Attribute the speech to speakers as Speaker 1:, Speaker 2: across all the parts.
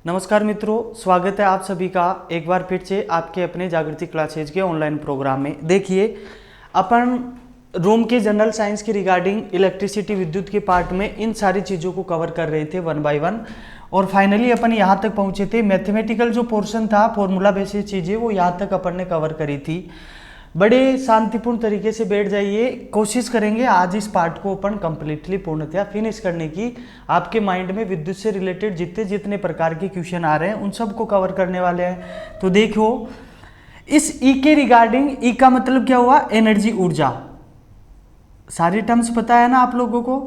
Speaker 1: नमस्कार मित्रों, स्वागत है आप सभी का एक बार फिर से आपके अपने जागृति क्लासेज के ऑनलाइन प्रोग्राम में। देखिए, अपन रूम के जनरल साइंस के रिगार्डिंग इलेक्ट्रिसिटी विद्युत के पार्ट में इन सारी चीज़ों को कवर कर रहे थे वन बाय वन, और फाइनली अपन यहाँ तक पहुँचे थे। मैथमेटिकल जो पोर्शन था, फॉर्मूला बेसिस चीज़ें, वो यहाँ तक अपन ने कवर करी थी। बड़े शांतिपूर्ण तरीके से बैठ जाइए, कोशिश करेंगे आज इस पार्ट को अपन कंप्लीटली पूर्णतया फिनिश करने की। आपके माइंड में विद्युत से रिलेटेड जितने जितने प्रकार के क्वेश्चन आ रहे हैं उन सब को कवर करने वाले हैं। तो देखो, इस ई के रिगार्डिंग, ई का मतलब क्या हुआ? एनर्जी, ऊर्जा। सारी टर्म्स पता है ना आप लोगों को?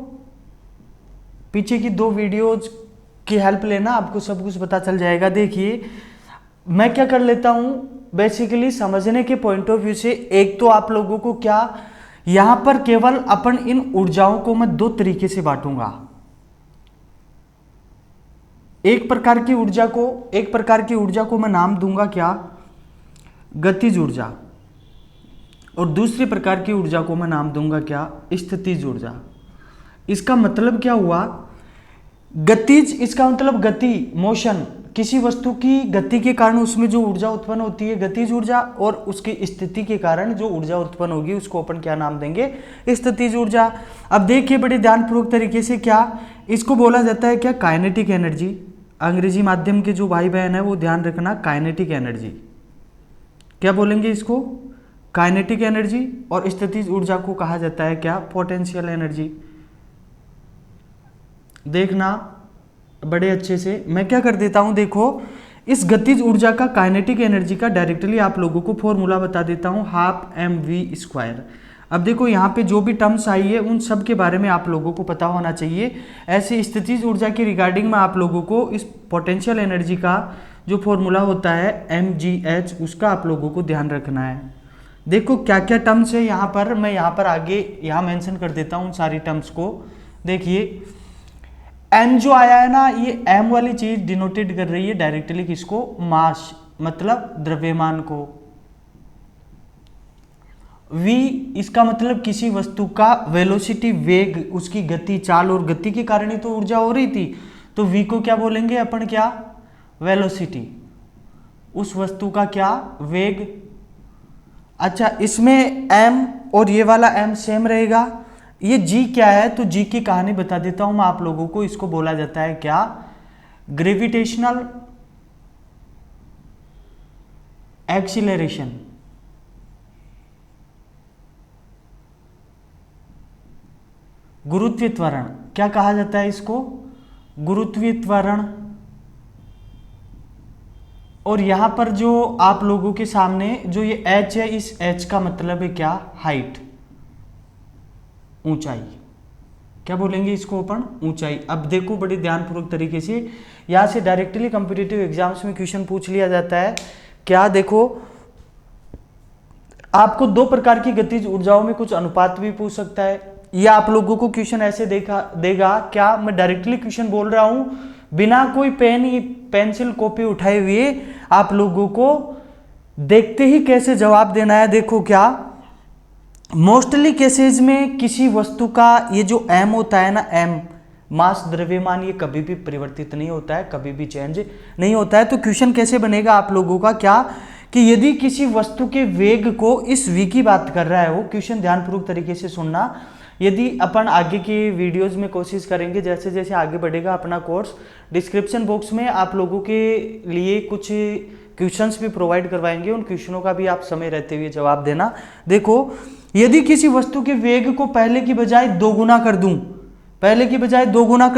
Speaker 1: पीछे की 2 वीडियोज की हेल्प लेना, आपको सब कुछ पता चल जाएगा। देखिए, मैं क्या कर लेता हूं, बेसिकली समझने के पॉइंट ऑफ व्यू से, एक तो आप लोगों को क्या, यहां पर केवल अपन इन ऊर्जाओं को मैं 2 तरीके से बांटूंगा। एक प्रकार की ऊर्जा को मैं नाम दूंगा क्या? गतिज ऊर्जा। और दूसरी प्रकार की ऊर्जा को मैं नाम दूंगा क्या? स्थितिज ऊर्जा। इसका मतलब क्या हुआ? गतिज, इसका मतलब गति, मोशन, किसी वस्तु की गति के कारण उसमें जो ऊर्जा उत्पन्न होती है गतिज ऊर्जा, और उसकी स्थिति के कारण जो ऊर्जा उत्पन्न होगी उसको अपन क्या नाम देंगे? स्थितिज ऊर्जा। अब देखिए बड़े ध्यानपूर्वक तरीके से, क्या इसको बोला जाता है? क्या? Kinetic energy. अंग्रेजी माध्यम के जो भाई बहन है वो ध्यान रखना, काइनेटिक एनर्जी। क्या बोलेंगे इसको? Kinetic energy. और स्थितिज ऊर्जा को कहा जाता है क्या? Potential energy. देखना बड़े अच्छे से, मैं क्या कर देता हूं, देखो, इस गतिज ऊर्जा का, काइनेटिक एनर्जी का डायरेक्टली आप लोगों को फॉर्मूला बता देता हूं, 12mv²। अब देखो, यहाँ पे जो भी टर्म्स आई है उन सब के बारे में आप लोगों को पता होना चाहिए। ऐसे स्थितिज ऊर्जा की रिगार्डिंग में आप लोगों को इस पोटेंशियल एनर्जी का जो फॉर्मूला होता है mgh, उसका आप लोगों को ध्यान रखना है। देखो क्या क्या टर्म्स है यहाँ पर, मैं यहाँ पर आगे यहाँ मेंशन कर देता हूँ सारी टर्म्स को। देखिए, एम जो आया है ना, ये एम वाली चीज डिनोटेड कर रही है डायरेक्टली किसको? मास, मतलब द्रव्यमान को। वी, इसका मतलब किसी वस्तु का वेलोसिटी, वेग, उसकी गति, चाल, और गति के कारण ही तो ऊर्जा हो रही थी। तो वी को क्या बोलेंगे अपन? क्या? वेलोसिटी। उस वस्तु का क्या? वेग। अच्छा, इसमें एम और ये वाला एम सेम रहेगा। ये जी क्या है? तो जी की कहानी बता देता हूं मैं आप लोगों को। इसको बोला जाता है क्या? Gravitational acceleration. गुरुत्वीय त्वरण। क्या कहा जाता है इसको? गुरुत्वीय त्वरण। और यहां पर जो आप लोगों के सामने जो ये एच है, इस एच का मतलब है क्या? हाइट, ऊंचाई। क्या बोलेंगे इसको अपन? ऊंचाई। अब देखो बड़े ध्यानपूर्वक तरीके से, यहां से डायरेक्टली कॉम्पिटिटिव एग्जाम्स में क्वेश्चन पूछ लिया जाता है। क्या? देखो, आपको 2 प्रकार की गतिज ऊर्जाओं में कुछ अनुपात भी पूछ सकता है, या आप लोगों को क्वेश्चन ऐसे देगा क्या? मैं डायरेक्टली क्वेश्चन बोल रहा हूं, बिना कोई पेंसिल कॉपी उठाए हुए आप लोगों को देखते ही कैसे जवाब देना है। देखो, क्या मोस्टली केसेज में किसी वस्तु का ये जो m होता है ना, m मास, द्रव्यमान, ये कभी भी परिवर्तित नहीं होता है, कभी भी चेंज नहीं होता है। तो क्वेश्चन कैसे बनेगा आप लोगों का? क्या कि यदि किसी वस्तु के वेग को, इस v की बात कर रहा है वो क्वेश्चन, ध्यानपूर्वक तरीके से सुनना। यदि अपन आगे की वीडियोस में कोशिश करेंगे, जैसे जैसे आगे बढ़ेगा अपना कोर्स, डिस्क्रिप्शन बॉक्स में आप लोगों के लिए कुछ क्वेश्चंस भी प्रोवाइड करवाएंगे, उन क्वेश्चनों का भी आप समय रहते हुए जवाब देना। देखो, यदि किसी वस्तु के वेग को पहले की बजाय 2 गुना कर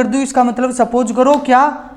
Speaker 1: दूं, इसका मतलब सपोज करो, क्या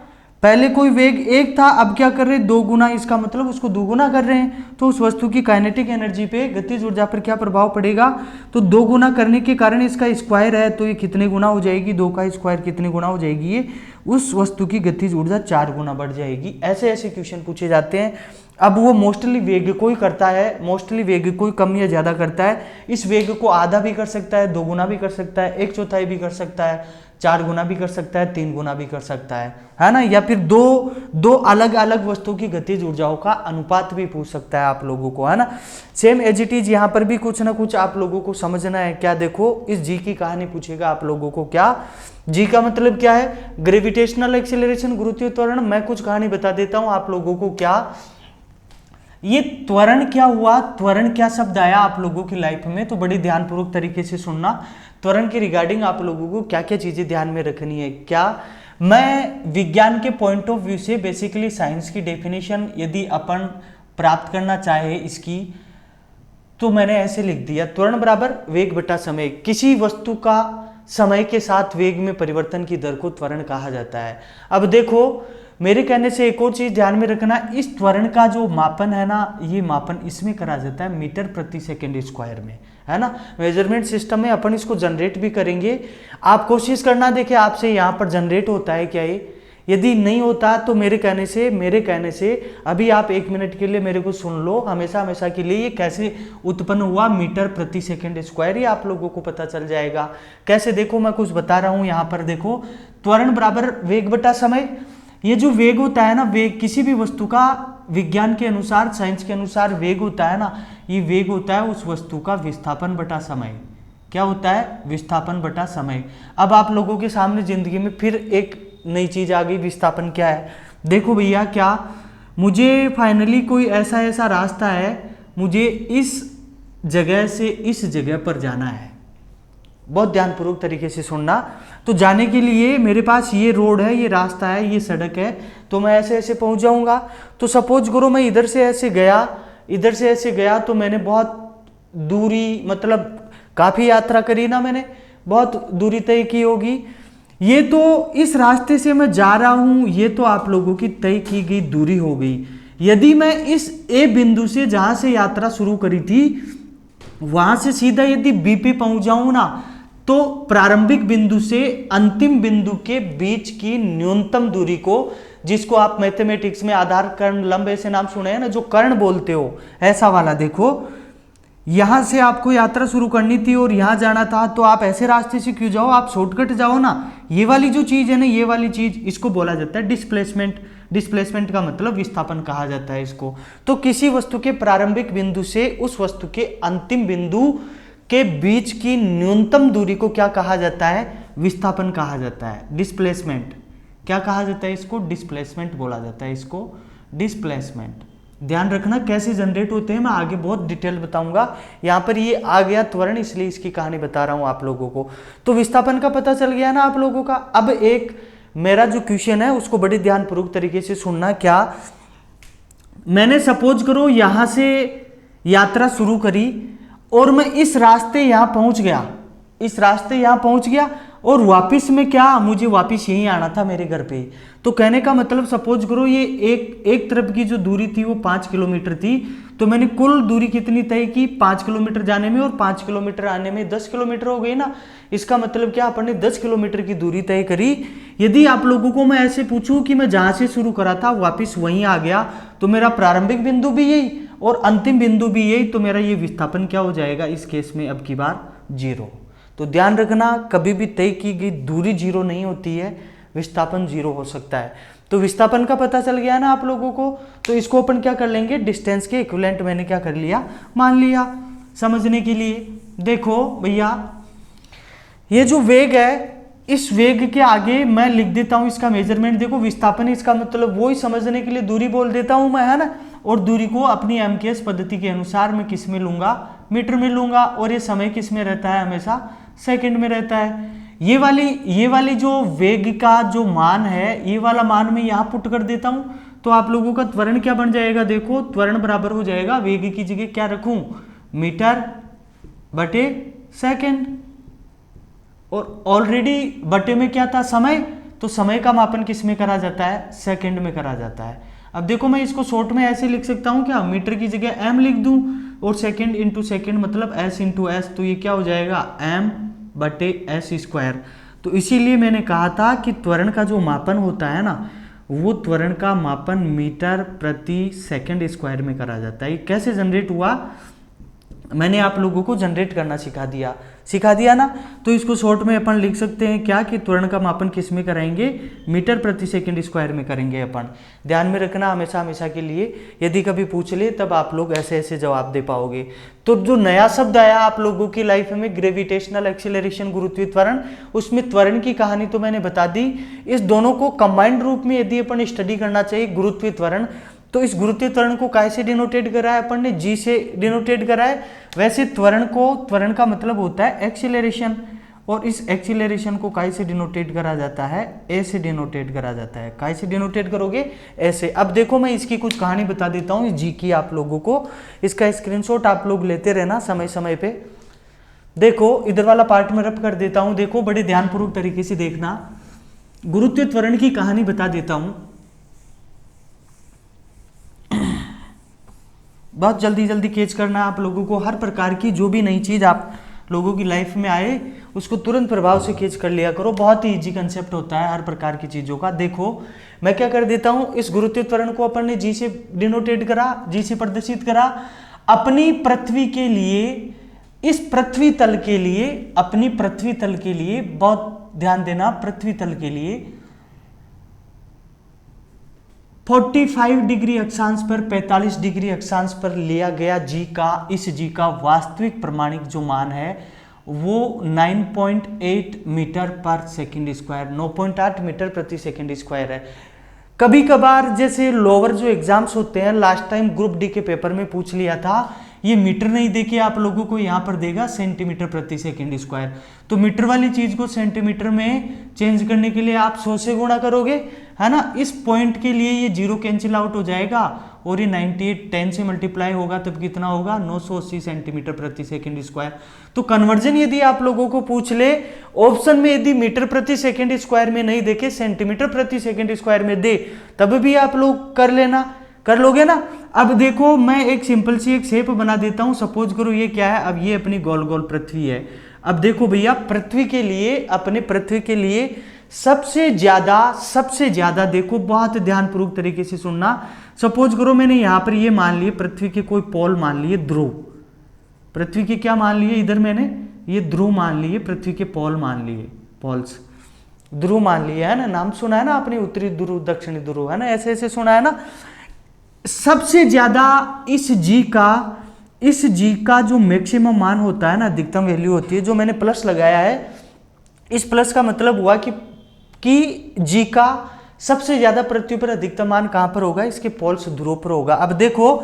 Speaker 1: पहले कोई वेग 1 था, अब क्या कर रहे हैं? 2 गुना, इसका मतलब उसको दोगुना कर रहे हैं। तो उस वस्तु की काइनेटिक एनर्जी पे, गतिज ऊर्जा पर क्या प्रभाव पड़ेगा? तो 2 गुना करने के कारण इसका स्क्वायर है तो ये कितने गुना हो जाएगी? 2 का स्क्वायर कितने गुना हो जाएगी? ये उस वस्तु की गतिज ऊर्जा 4 गुना बढ़ जाएगी। ऐसे ऐसे क्वेश्चन पूछे जाते हैं। अब वो मोस्टली वेग को ही करता है, मोस्टली वेग को ही कम या ज्यादा करता है। इस वेग को आधा भी कर सकता है, 2 गुना भी कर सकता है, 1/4 भी कर सकता है, 4 गुना भी कर सकता है, 3 गुना भी कर सकता है ना, या फिर दो अलग अलग वस्तुओं की गतिज ऊर्जाओं का अनुपात भी पूछ सकता है आप लोगों को, है ना। सेम एज इट इज यहाँ पर भी कुछ ना कुछ आप लोगों को समझना है। क्या देखो, इस जी की कहानी पूछेगा आप लोगों को। क्या जी का मतलब क्या है? ग्रेविटेशनल एक्सेलरेशन, गुरुत्वीय त्वरण। मैं कुछ कहानी बता देता हूं आप लोगों को। क्या ये त्वरण क्या हुआ, त्वरण क्या शब्द आया आप लोगों की लाइफ में, तो बड़ी ध्यानपूर्वक तरीके से सुनना। त्वरण के रिगार्डिंग आप लोगों को क्या क्या चीजें ध्यान में रखनी है। क्या मैं विज्ञान के पॉइंट ऑफ व्यू से, बेसिकली साइंस की डेफिनेशन यदि अपन प्राप्त करना चाहे इसकी, तो मैंने ऐसे लिख दिया, त्वरण बराबर वेग बटा समय। किसी वस्तु का समय के साथ वेग में परिवर्तन की दर को त्वरण कहा जाता है। अब देखो, मेरे कहने से एक और चीज ध्यान में रखना, इस त्वरण का जो मापन है ना, ये मापन इसमें करा जाता है मीटर प्रति सेकंड स्क्वायर में, है ना। मेजरमेंट सिस्टम में अपन इसको जनरेट भी करेंगे। आप कोशिश करना, देखिए आपसे यहाँ पर जनरेट होता है क्या ये, यदि नहीं होता तो मेरे कहने से अभी आप 1 मिनट के लिए मेरे को सुन लो, हमेशा हमेशा के लिए। ये कैसे उत्पन्न हुआ मीटर प्रति सेकंड स्क्वायर, ये आप लोगों को पता चल जाएगा। कैसे, देखो मैं कुछ बता रहा हूं यहाँ पर। देखो, त्वरण बराबर वेग बटा समय। ये जो वेग होता है ना, वेग किसी भी वस्तु का विज्ञान के अनुसार, साइंस के अनुसार वेग होता है ना, ये वेग होता है उस वस्तु का विस्थापन बटा समय। क्या होता है? विस्थापन बटा समय। अब आप लोगों के सामने जिंदगी में फिर एक नई चीज आ गई, विस्थापन क्या है। देखो भैया, क्या मुझे फाइनली कोई ऐसा रास्ता है, मुझे इस जगह से इस जगह पर जाना है। बहुत ध्यानपूर्वक तरीके से सुनना। तो जाने के लिए मेरे पास ये रोड है, ये रास्ता है, ये सड़क है, तो मैं ऐसे ऐसे पहुंच जाऊंगा। तो सपोज करो मैं इधर से ऐसे गया, तो मैंने बहुत दूरी, मतलब काफी यात्रा करी ना, मैंने बहुत दूरी तय की होगी। ये तो इस रास्ते से मैं जा रहा हूं, ये तो आप लोगों की तय की गई दूरी हो गई। यदि मैं इस ए बिंदु से, जहां से यात्रा शुरू करी थी, वहां से सीधा यदि बी पे पहुंच जाऊं ना, तो प्रारंभिक बिंदु से अंतिम बिंदु के बीच की न्यूनतम दूरी को, जिसको आप मैथमेटिक्स में आधार कर्ण लंब ऐसे नाम सुने हैं ना, जो कर्ण बोलते हो, ऐसा वाला। देखो, यहां से आपको यात्रा शुरू करनी थी और यहां जाना था, तो आप ऐसे रास्ते से क्यों जाओ, आप शॉर्टकट जाओ ना। ये वाली जो चीज है ना, ये वाली चीज, इसको बोला जाता है डिस्प्लेसमेंट। डिस्प्लेसमेंट का मतलब विस्थापन कहा जाता है इसको। तो किसी वस्तु के प्रारंभिक बिंदु से उस वस्तु के अंतिम बिंदु के बीच की न्यूनतम दूरी को क्या कहा जाता है? विस्थापन कहा जाता है, डिस्प्लेसमेंट। क्या कहा जाता है इसको? डिस्प्लेसमेंट बोला जाता है इसको, डिस्प्लेसमेंट। ध्यान रखना कैसे जनरेट होते हैं, मैं आगे बहुत डिटेल बताऊंगा। यहाँ पर ये आ गया त्वरण, इसलिए इसकी कहानी बता रहा हूं आप लोगों को। तो विस्थापन का पता चल गया ना आप लोगों का। अब एक मेरा जो क्वेश्चन है उसको बड़ी ध्यानपूर्वक तरीके से सुनना। क्या मैंने सपोज करो यहां से यात्रा शुरू करी और मैं इस रास्ते यहां पहुंच गया, और वापस में क्या, मुझे वापस यहीं आना था मेरे घर पे। तो कहने का मतलब, सपोज करो ये एक तरफ की जो दूरी थी वो 5 किलोमीटर थी, तो मैंने कुल दूरी कितनी तय की? 5 किलोमीटर जाने में और 5 किलोमीटर आने में 10 किलोमीटर हो गई ना। इसका मतलब क्या, अपन ने 10 किलोमीटर की दूरी तय करी। यदि आप लोगों को मैं ऐसे पूछूं कि मैं जहां से शुरू करा था वापस वहीं आ गया, तो मेरा प्रारंभिक बिंदु भी यही और अंतिम बिंदु भी यही, तो मेरा ये विस्थापन क्या हो जाएगा इस केस में? अब की बार 0। तो ध्यान रखना, कभी भी तय की गई दूरी 0 नहीं होती है, विस्थापन 0 हो सकता है। तो विस्थापन का पता चल गया ना आप लोगों को। तो इसको अपन क्या कर लेंगे? डिस्टेंस के इक्विवेलेंट मैंने क्या कर लिया, मान लिया समझने के लिए। देखो भैया, ये जो वेग है, इस वेग के आगे मैं लिख देता हूं इसका मेजरमेंट। देखो, विस्थापन इसका मतलब वो ही समझने के लिए दूरी बोल देता हूं मैं, है ना। और दूरी को अपनी एमकेएस पद्धति के अनुसार मैं किस में लूंगा? मीटर में लूंगा। और ये समय किस में रहता है? हमेशा सेकंड में रहता है। ये वाली जो वेग का जो मान है, ये वाला मान मैं यहां पुट कर देता हूं, तो आप लोगों का त्वरण क्या बन जाएगा? देखो, त्वरण बराबर हो जाएगा, वेग की जगह क्या रखूं? मीटर बटे सेकंड। और ऑलरेडी बटे में क्या था? समय। तो समय का मापन किस में करा जाता है? सेकंड में करा जाता है। अब देखो, मैं इसको शॉर्ट में ऐसे लिख सकता हूं क्या? मीटर की जगह m लिख दूं और सेकंड इंटू सेकंड मतलब s इंटू एस, तो ये क्या हो जाएगा? m बटे एस स्क्वायर। तो इसीलिए मैंने कहा था कि त्वरण का जो मापन होता है ना, वो त्वरण का मापन मीटर प्रति सेकंड स्क्वायर में करा जाता है। ये कैसे जनरेट हुआ? मैंने आप लोगों को जनरेट करना सिखा दिया ना। तो इसको शॉर्ट में अपन लिख सकते हैं क्या कि त्वरण का मापन किस में कराएंगे, मीटर प्रति सेकंड स्क्वायर में करेंगे अपन। ध्यान में रखना हमेशा हमेशा के लिए, यदि कभी पूछ ले तब आप लोग ऐसे ऐसे जवाब दे पाओगे। तो जो नया शब्द आया आप लोगों की लाइफ में ग्रेविटेशनल एक्सीलरेशन, गुरुत्वीय त्वरण, उसमें त्वरण की कहानी तो मैंने बता दी। इस दोनों को कंबाइंड रूप में यदि अपन स्टडी करना चाहिए गुरुत्वीय त्वरण, तो इस गुरुत्वीय त्वरण को काय से डिनोटेट करा है अपन ने, जी से डिनोटेट करा है। वैसे त्वरण का मतलब होता है एक्सीलरेशन, और इस एक्सीलरेशन को काय से डिनोटेट करा जाता है, ए से डिनोटेट करा जाता है। काय से डिनोटेट करोगे, ऐसे। अब देखो मैं इसकी कुछ कहानी बता देता हूँ जी की आप लोगों को, इसका स्क्रीनशॉट आप लोग लेते रहना समय समय पे। देखो इधर वाला पार्ट में रब कर देता हूँ, देखो बड़े ध्यानपूर्वक तरीके से देखना, गुरुत्वीय त्वरण की कहानी बता देता हूँ। बहुत जल्दी जल्दी कैच करना है आप लोगों को, हर प्रकार की जो भी नई चीज आप लोगों की लाइफ में आए उसको तुरंत प्रभाव से कैच कर लिया करो। बहुत ही इजी कंसेप्ट होता है हर प्रकार की चीजों का। देखो मैं क्या कर देता हूं, इस गुरुत्वीय त्वरण को अपन ने जी से डिनोटेट करा, जी से प्रदर्शित करा। अपनी पृथ्वी के लिए, इस पृथ्वी तल के लिए, अपनी पृथ्वी तल के लिए बहुत ध्यान देना, पृथ्वी तल के लिए 45 डिग्री अक्षांश पर, 45 डिग्री अक्षांश पर लिया गया जी का, इस जी का वास्तविक प्रमाणिक जो मान है वो 9.8 मीटर पर सेकंड स्क्वायर, 9.8 मीटर प्रति सेकंड स्क्वायर है। कभी कभार जैसे लोअर जो एग्जाम्स होते हैं, लास्ट टाइम ग्रुप डी के पेपर में पूछ लिया था, ये मीटर नहीं देके आप लोगों को यहाँ पर देगा सेंटीमीटर प्रति सेकंड स्क्वायर। तो मीटर वाली चीज को सेंटीमीटर में चेंज करने के लिए आप 100 से गुणा करोगे, है ना। इस पॉइंट के लिए ये 0 कैंसिल आउट हो जाएगा और ये 98 10 से मल्टीप्लाई होगा तब कितना होगा, 980 सेंटीमीटर प्रति सेकंड स्क्वायर। तो कन्वर्जन यदि आप लोगों को पूछ ले ऑप्शन में, यदि मीटर प्रति सेकंड स्क्वायर में नहीं देखे सेंटीमीटर प्रति सेकंड स्क्वायर में दे, तब भी आप लोग कर लेना, कर लोगे ना। अब देखो मैं एक सिंपल सी एक शेप बना देता हूं। सपोज करो ये क्या है, अब ये अपनी गोल गोल पृथ्वी है। अब देखो भैया पृथ्वी के लिए, अपने पृथ्वी के लिए सबसे ज्यादा देखो, बहुत ध्यानपूर्वक तरीके से सुनना। सपोज करो मैंने यहां पर ये मान लिए पृथ्वी के कोई पोल मान लिए, ध्रुव, पृथ्वी के क्या मान लिए, इधर मैंने ये ध्रुव मान लिए, पृथ्वी के पोल मान लिए, पोल्स ध्रुव मान लिए, है ना। नाम सुना है ना आपने, उत्तरी ध्रुव दक्षिणी ध्रुव, है ना, ऐसे ऐसे सुना है ना। सबसे ज्यादा इस जी का जो मैक्सिमम मान होता है ना, अधिकतम वैल्यू होती है, जो मैंने प्लस लगाया है, इस प्लस का मतलब हुआ कि जी का सबसे ज्यादा पृथ्वी पर अधिकतम मान कहां पर होगा, इसके पोल्स ध्रुव पर होगा। अब देखो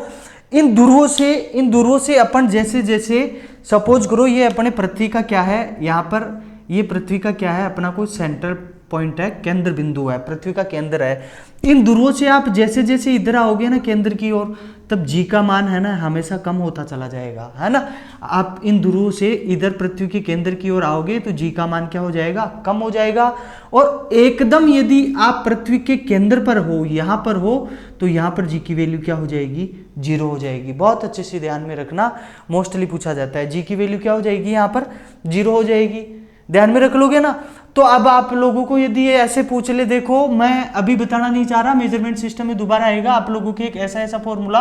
Speaker 1: इन ध्रुवों से अपन जैसे जैसे सपोज करो ये अपने पृथ्वी का क्या है, यहां पर ये पृथ्वी का क्या है, अपना कोई सेंटर पॉइंट है, केंद्र बिंदु है, पृथ्वी का केंद्र है। इन ध्रुवों से आप जैसे जैसे इधर आओगे ना केंद्र की ओर, तब जी का मान है ना हमेशा कम होता चला जाएगा, है ना। आप इन ध्रुवों से इधर पृथ्वी के केंद्र की ओर आओगे तो जी का मान क्या हो जाएगा, कम हो जाएगा। और एकदम यदि आप पृथ्वी के केंद्र पर हो, यहां पर हो, तो यहां पर जी की वैल्यू क्या हो जाएगी, 0 हो जाएगी। बहुत अच्छे से ध्यान में रखना, मोस्टली पूछा जाता है, जी की वैल्यू क्या हो जाएगी, यहां पर 0 हो जाएगी। ध्यान में रख लोगे ना। तो अब आप लोगों को यदि ये ऐसे पूछ ले, देखो मैं अभी बताना नहीं चाह रहा, मेजरमेंट सिस्टम में दोबारा आएगा आप लोगों के एक ऐसा फॉर्मूला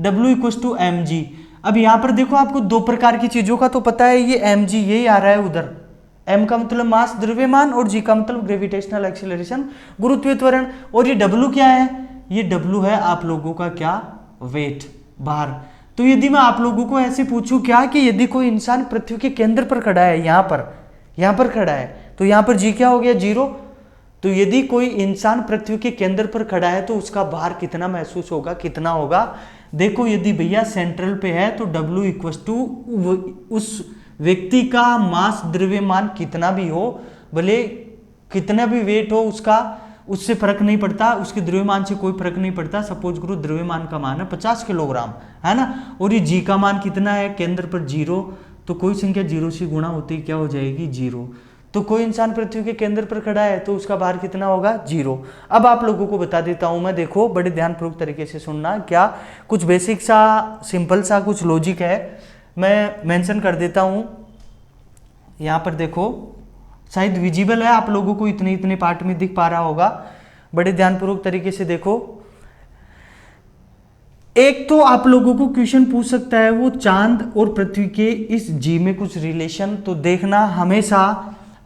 Speaker 1: W = mg। अब यहां पर देखो आपको दो प्रकार की चीजों का तो पता है, ये mg यही आ रहा है उधर, m का मतलब मास द्रव्यमान और g का मतलब ग्रेविटेशनल एक्सीलरेशन गुरुत्वीय त्वरण। और ये W क्या है, ये W है आप लोगों का क्या, वेट, भार। तो यदि मैं आप लोगों को ऐसे पूछूं क्या कि यदि कोई इंसान पृथ्वी के केंद्र पर खड़ा है, यहां पर खड़ा है, तो यहां पर जी क्या हो गया, 0। तो यदि कोई इंसान पृथ्वी के केंद्र पर खड़ा है तो उसका भार कितना महसूस होगा, कितना होगा। देखो यदि भैया सेंट्रल पे है तो W = उस व्यक्ति का मास द्रव्यमान कितना भी हो, भले कितना भी वेट हो उसका, उससे फर्क नहीं पड़ता, उसके द्रव्यमान से कोई फर्क नहीं पड़ता। सपोज करो द्रव्यमान का मान है 50 किलोग्राम, है ना, और ये जी का मान कितना है, केंद्र पर 0, तो कोई संख्या 0 से गुणा होती क्या हो जाएगी, 0। तो कोई इंसान पृथ्वी के केंद्र पर खड़ा है तो उसका भार कितना होगा, 0। अब आप लोगों को बता देता हूं मैं, देखो बड़े ध्यानपूर्वक तरीके से सुनना, क्या कुछ बेसिक सा सिंपल सा कुछ लॉजिक है, मैं मेंशन कर देता हूं। यहां पर देखो शायद विजिबल है आप लोगों को, इतने पार्ट में दिख पा रहा होगा, बड़े ध्यानपूर्वक तरीके से देखो। एक तो आप लोगों को क्वेश्चन पूछ सकता है वो चांद और पृथ्वी के इस जी में कुछ रिलेशन, तो देखना हमेशा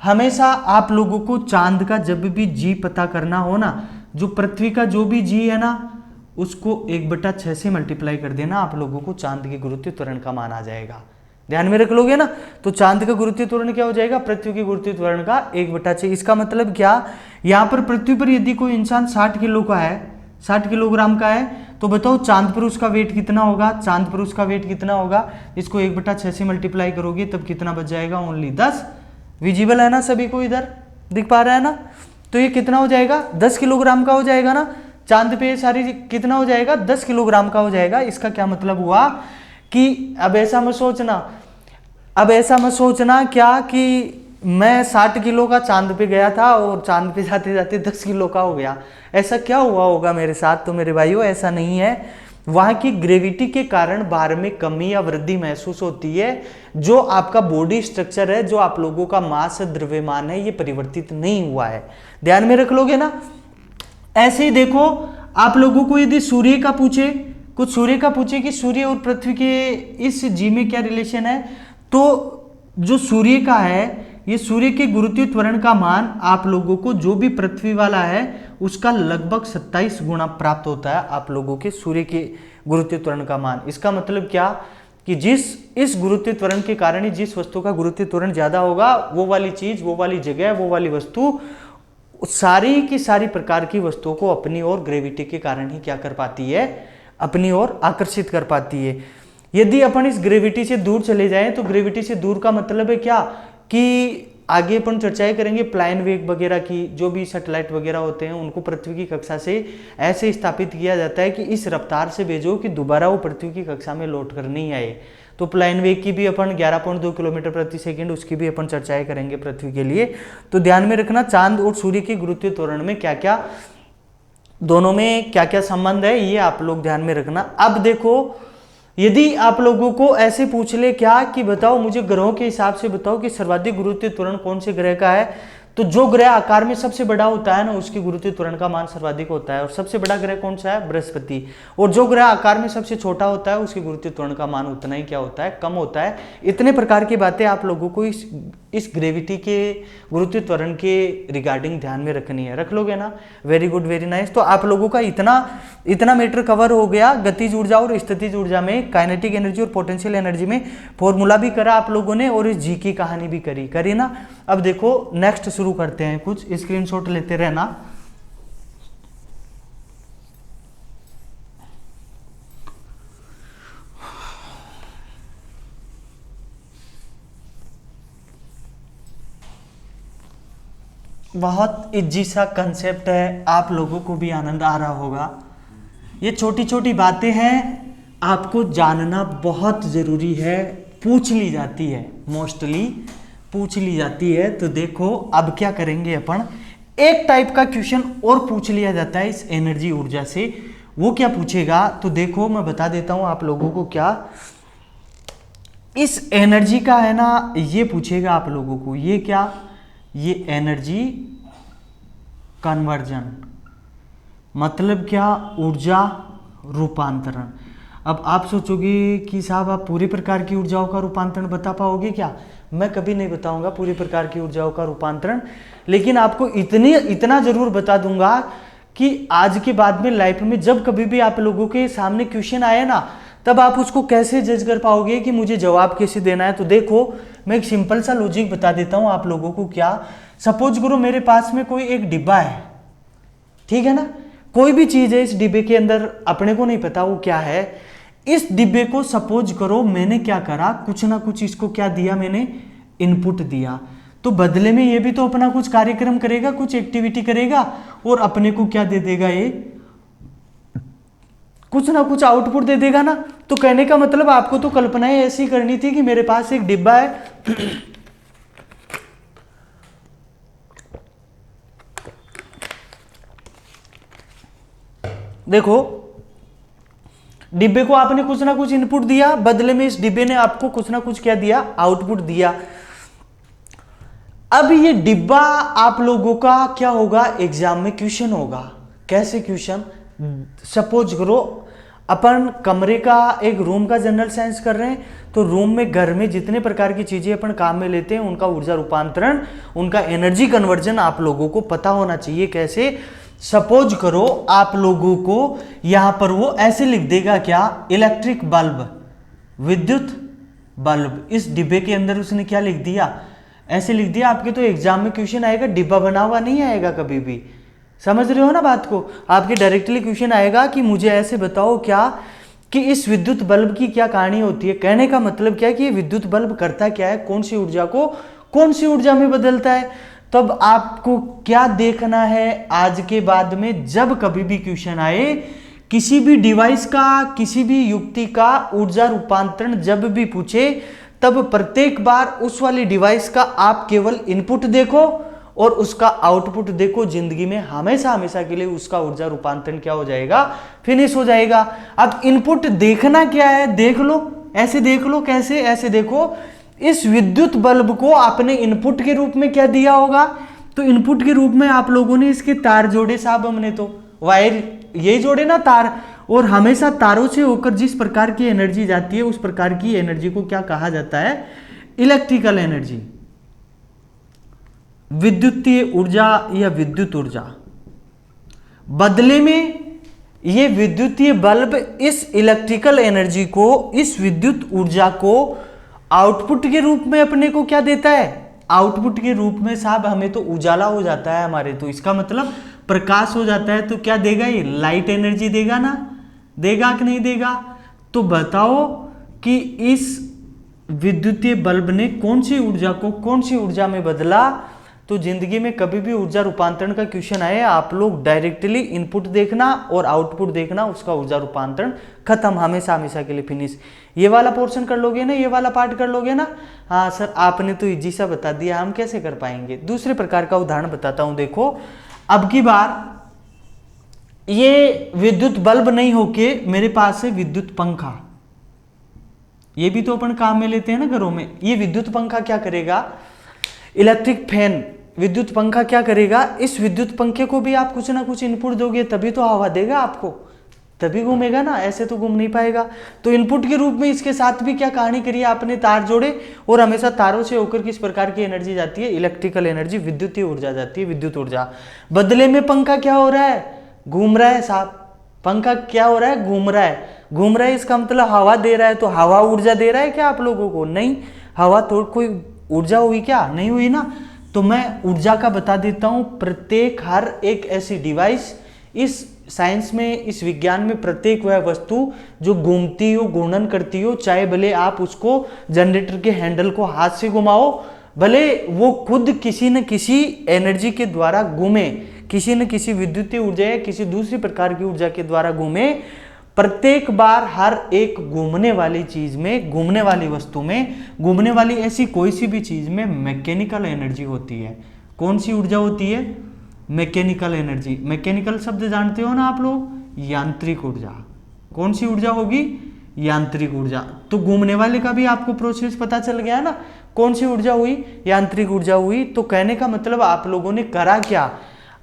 Speaker 1: हमेशा आप लोगों को चांद का जब भी जी पता करना हो ना, जो पृथ्वी का जो भी जी है ना उसको 1/6 से मल्टीप्लाई कर देना, आप लोगों को चांद के गुरुत्व त्वरण का मान आ जाएगा। ध्यान में रख लोगे ना, तो चांद का गुरुत्व त्वरण क्या हो जाएगा, पृथ्वी के गुरुत्व त्वरण का 1/6। इसका मतलब क्या, यहाँ पर पृथ्वी पर यदि कोई इंसान 60 किलो का है, 60 किलोग्राम का है, तो बताओ चांद पर उसका वेट कितना होगा, चांद पर उसका वेट कितना होगा, इसको 1/6 से मल्टीप्लाई करोगे तब कितना बच जाएगा, ओनली 10। विजिबल है ना सभी को, इधर दिख पा रहा है ना, तो ये कितना हो जाएगा, 10 किलोग्राम का हो जाएगा ना, चांद पे सारी कितना हो जाएगा, 10 किलोग्राम का हो जाएगा। इसका क्या मतलब हुआ कि अब ऐसा मत सोचना क्या कि मैं 60 किलो का चांद पे गया था और चांद पे जाते जाते 10 किलो का हो गया, ऐसा क्या हुआ होगा मेरे साथ। तो मेरे भाइयों ऐसा नहीं है, वहाँ की ग्रेविटी के कारण भार में कमी या वृद्धि महसूस होती है। जो आपका बॉडी स्ट्रक्चर है, जो आप लोगों का मास द्रव्यमान है, ये परिवर्तित नहीं हुआ है। ध्यान में रख लोगे ना। ऐसे ही देखो, आप लोगों को यदि सूर्य का पूछे, कुछ सूर्य का पूछे कि सूर्य और पृथ्वी के इस जी में क्या रिलेशन है, तो जो सूर्य का है, ये सूर्य के गुरुत्व त्वरण का मान आप लोगों को जो भी पृथ्वी वाला है उसका लगभग 27 गुना प्राप्त होता है, आप लोगों के सूर्य के गुरुत्व त्वरण का मान। इसका मतलब क्या कि इस गुरुत्व त्वरण के कारण ही जिस वस्तु का गुरुत्व त्वरण ज्यादा होगा, वो वाली चीज, वो वाली जगह, वो वाली वस्तु, सारी की सारी प्रकार की वस्तुओं को अपनी ओर ग्रेविटी के कारण ही क्या कर पाती है, अपनी ओर आकर्षित कर पाती है। यदि अपन इस ग्रेविटी से दूर चले जाएं, तो ग्रेविटी से दूर का मतलब है क्या कि आगे अपन चर्चाएं करेंगे प्लान वेग वगैरह की, जो भी सैटेलाइट वगैरह होते हैं उनको पृथ्वी की कक्षा से ऐसे स्थापित किया जाता है कि इस रफ्तार से भेजो कि दोबारा वो पृथ्वी की कक्षा में लौट कर नहीं आए। तो प्लान वेग की भी अपन 11.2 किलोमीटर प्रति सेकंड, उसकी भी अपन चर्चाएं करेंगे पृथ्वी के लिए। तो ध्यान में रखना चांद और सूर्य के गुरुत्व त्वरण में क्या क्या, दोनों में क्या क्या संबंध है, ये आप लोग ध्यान में रखना। अब देखो, यदि आप लोगों को ऐसे पूछ ले क्या कि बताओ मुझे ग्रहों के हिसाब से बताओ कि सर्वाधिक गुरुत्व त्वरण कौन से ग्रह का है, तो जो ग्रह आकार में सबसे बड़ा होता है ना उसकी गुरुत्व त्वरण का मान सर्वाधिक होता है। और सबसे बड़ा ग्रह कौन सा है, बृहस्पति। और जो ग्रह आकार में सबसे छोटा होता है उसकी गुरुत्व त्वरण का मान उतना ही क्या होता है, कम होता है। इतने प्रकार की बातें आप लोगों को इस ग्रेविटी के गुरुत्व त्वरण के रिगार्डिंग ध्यान में रखनी है। रख लोगे ना, वेरी गुड, वेरी नाइस। तो आप लोगों का इतना मैटर कवर हो गया। गतिज ऊर्जा और स्थितिज ऊर्जा में, काइनेटिक एनर्जी और पोटेंशियल एनर्जी में फॉर्मूला भी करा आप लोगों ने, और इस जी की कहानी भी करी ना। अब देखो नेक्स्ट शुरू करते हैं, कुछ स्क्रीनशॉट लेते रहना। बहुत इजी सा कंसेप्ट है, आप लोगों को भी आनंद आ रहा होगा। ये छोटी छोटी बातें हैं, आपको जानना बहुत ज़रूरी है, पूछ ली जाती है, मोस्टली पूछ ली जाती है। तो देखो अब क्या करेंगे अपन, एक टाइप का क्वेश्चन और पूछ लिया जाता है इस एनर्जी ऊर्जा से। वो क्या पूछेगा, तो देखो मैं बता देता हूँ आप लोगों को। क्या इस एनर्जी का है ना, ये पूछेगा आप लोगों को, ये क्या, ये एनर्जी कन्वर्जन, मतलब क्या, ऊर्जा रूपांतरण। अब आप सोचोगे कि साहब आप पूरी प्रकार की ऊर्जाओं का रूपांतरण बता पाओगे क्या। मैं कभी नहीं बताऊंगा पूरी प्रकार की ऊर्जाओं का रूपांतरण, लेकिन आपको इतना जरूर बता दूंगा कि आज के बाद में लाइफ में जब कभी भी आप लोगों के सामने क्वेश्चन आए ना, तब आप उसको कैसे जज कर पाओगे कि मुझे जवाब कैसे देना है। तो देखो मैं एक सिंपल सा लॉजिक बता देता हूं आप लोगों को। क्या, सपोज करो मेरे पास में कोई एक डिब्बा है, ठीक है ना, कोई भी चीज है इस डिब्बे के अंदर, अपने को नहीं पता वो क्या है। इस डिब्बे को सपोज करो मैंने क्या करा, कुछ ना कुछ इसको क्या दिया, मैंने इनपुट दिया, तो बदले में ये भी तो अपना कुछ कार्यक्रम करेगा, कुछ एक्टिविटी करेगा, और अपने को क्या दे देगा, ये कुछ ना कुछ आउटपुट दे देगा ना। तो कहने का मतलब आपको तो कल्पनाएं ऐसी करनी थी कि मेरे पास एक डिब्बा है, देखो डिब्बे को आपने कुछ ना कुछ इनपुट दिया, बदले में इस डिब्बे ने आपको कुछ ना कुछ क्या दिया, आउटपुट दिया। अब ये डिब्बा आप लोगों का क्या होगा, एग्जाम में क्वेश्चन होगा। कैसे क्वेश्चन, सपोज करो अपन कमरे का, एक रूम का जनरल साइंस कर रहे हैं, तो रूम में, घर में जितने प्रकार की चीजें अपन काम में लेते हैं उनका ऊर्जा रूपांतरण, उनका एनर्जी कन्वर्जन आप लोगों को पता होना चाहिए। कैसे? सपोज करो आप लोगों को यहां पर वो ऐसे लिख देगा क्या, इलेक्ट्रिक बल्ब, विद्युत बल्ब। इस डिब्बे के अंदर उसने क्या लिख दिया, ऐसे लिख दिया। आपके तो एग्जाम में क्वेश्चन आएगा, डिब्बा बना हुआ नहीं आएगा कभी भी। समझ रहे हो ना बात को? आपके डायरेक्टली क्वेश्चन आएगा कि मुझे ऐसे बताओ क्या कि इस विद्युत बल्ब की क्या कहानी होती है। कहने का मतलब क्या है कि ये विद्युत बल्ब करता क्या है, कौन सी ऊर्जा को कौन सी ऊर्जा में बदलता है। तो अब आपको क्या देखना है आज के बाद में, जब कभी भी क्वेश्चन आए किसी भी डिवाइस का, किसी भी युक्ति का ऊर्जा रूपांतरण जब भी पूछे, तब प्रत्येक बार उस वाली डिवाइस का आप केवल इनपुट देखो और उसका आउटपुट देखो। जिंदगी में हमेशा हमेशा के लिए उसका ऊर्जा रूपांतरण क्या हो जाएगा, फिनिश हो जाएगा। अब इनपुट देखना क्या है, देख लो, ऐसे देख लो। कैसे? ऐसे देखो, इस विद्युत बल्ब को आपने इनपुट के रूप में क्या दिया होगा, तो इनपुट के रूप में आप लोगों ने इसके तार जोड़े साहब, हमने तो वायर ये जोड़े ना, तार। और हमेशा तारों से होकर जिस प्रकार की एनर्जी जाती है उस प्रकार की एनर्जी को क्या कहा जाता है, इलेक्ट्रिकल एनर्जी, विद्युतीय ऊर्जा या विद्युत ऊर्जा। बदले में ये विद्युतीय बल्ब इस इलेक्ट्रिकल एनर्जी को, इस विद्युत ऊर्जा को आउटपुट के रूप में अपने को क्या देता है, आउटपुट के रूप में साहब हमें तो उजाला हो जाता है हमारे, तो इसका मतलब प्रकाश हो जाता है। तो क्या देगा ये, लाइट एनर्जी देगा ना, देगा कि नहीं देगा? तो बताओ कि इस विद्युतीय बल्ब ने कौन सी ऊर्जा को कौन सी ऊर्जा में बदला। तो जिंदगी में कभी भी ऊर्जा रूपांतरण का क्वेश्चन आए, आप लोग डायरेक्टली इनपुट देखना और आउटपुट देखना, उसका ऊर्जा रूपांतरण खत्म, हमेशा हमेशा के लिए फिनिश। ये वाला पोर्शन कर लोगे ना, ये वाला पार्ट कर लोगे ना। हाँ सर आपने तो इजी सा बता दिया, हम कैसे कर पाएंगे। दूसरे प्रकार का उदाहरण बताता हूं। देखो अब की बार ये विद्युत बल्ब नहीं होके मेरे पास है विद्युत पंखा। ये भी तो अपन काम में लेते हैं ना घरों में। ये विद्युत पंखा क्या करेगा, इलेक्ट्रिक फैन, विद्युत पंखा क्या करेगा, इस विद्युत पंखे को भी आप कुछ ना कुछ इनपुट दोगे तभी तो हवा देगा आपको, तभी घूमेगा ना, ऐसे तो घूम नहीं पाएगा। तो इनपुट के रूप में इसके साथ भी क्या कहानी करी आपने, तार जोड़े, और हमेशा तारों से होकर किस प्रकार की एनर्जी जाती है, इलेक्ट्रिकल एनर्जी, विद्युतीय ऊर्जा जाती है, विद्युत ऊर्जा। बदले में पंखा क्या हो रहा है, घूम रहा है साहब। पंखा क्या हो रहा है, घूम रहा है। घूम रहा है इसका मतलब हवा दे रहा है। तो हवा ऊर्जा दे रहा है क्या आप लोगों को? नहीं, हवा तो कोई ऊर्जा हुई क्या, नहीं हुई ना। तो मैं ऊर्जा का बता देता हूं, प्रत्येक हर एक ऐसी डिवाइस इस साइंस में, इस विज्ञान में, प्रत्येक वह वस्तु जो घूमती हो, घूर्णन करती हो, चाहे भले आप उसको जनरेटर के हैंडल को हाथ से घुमाओ, भले वो खुद किसी न किसी एनर्जी के द्वारा घूमे, किसी न किसी विद्युतीय ऊर्जा या किसी दूसरी प्रकार की ऊर्जा के द्वारा घूमे, प्रत्येक बार हर एक घूमने वाली चीज में, घूमने वाली वस्तु में, घूमने वाली ऐसी कोई सी भी चीज में मैकेनिकल एनर्जी होती है। कौन सी ऊर्जा होती है, मैकेनिकल एनर्जी। मैकेनिकल शब्द जानते हो ना आप लोग, यांत्रिक ऊर्जा। कौन सी ऊर्जा होगी, यांत्रिक ऊर्जा। तो घूमने वाले का भी आपको प्रोसेस पता चल गया ना, कौन सी ऊर्जा हुई, यांत्रिक ऊर्जा हुई। तो कहने का मतलब आप लोगों ने करा क्या,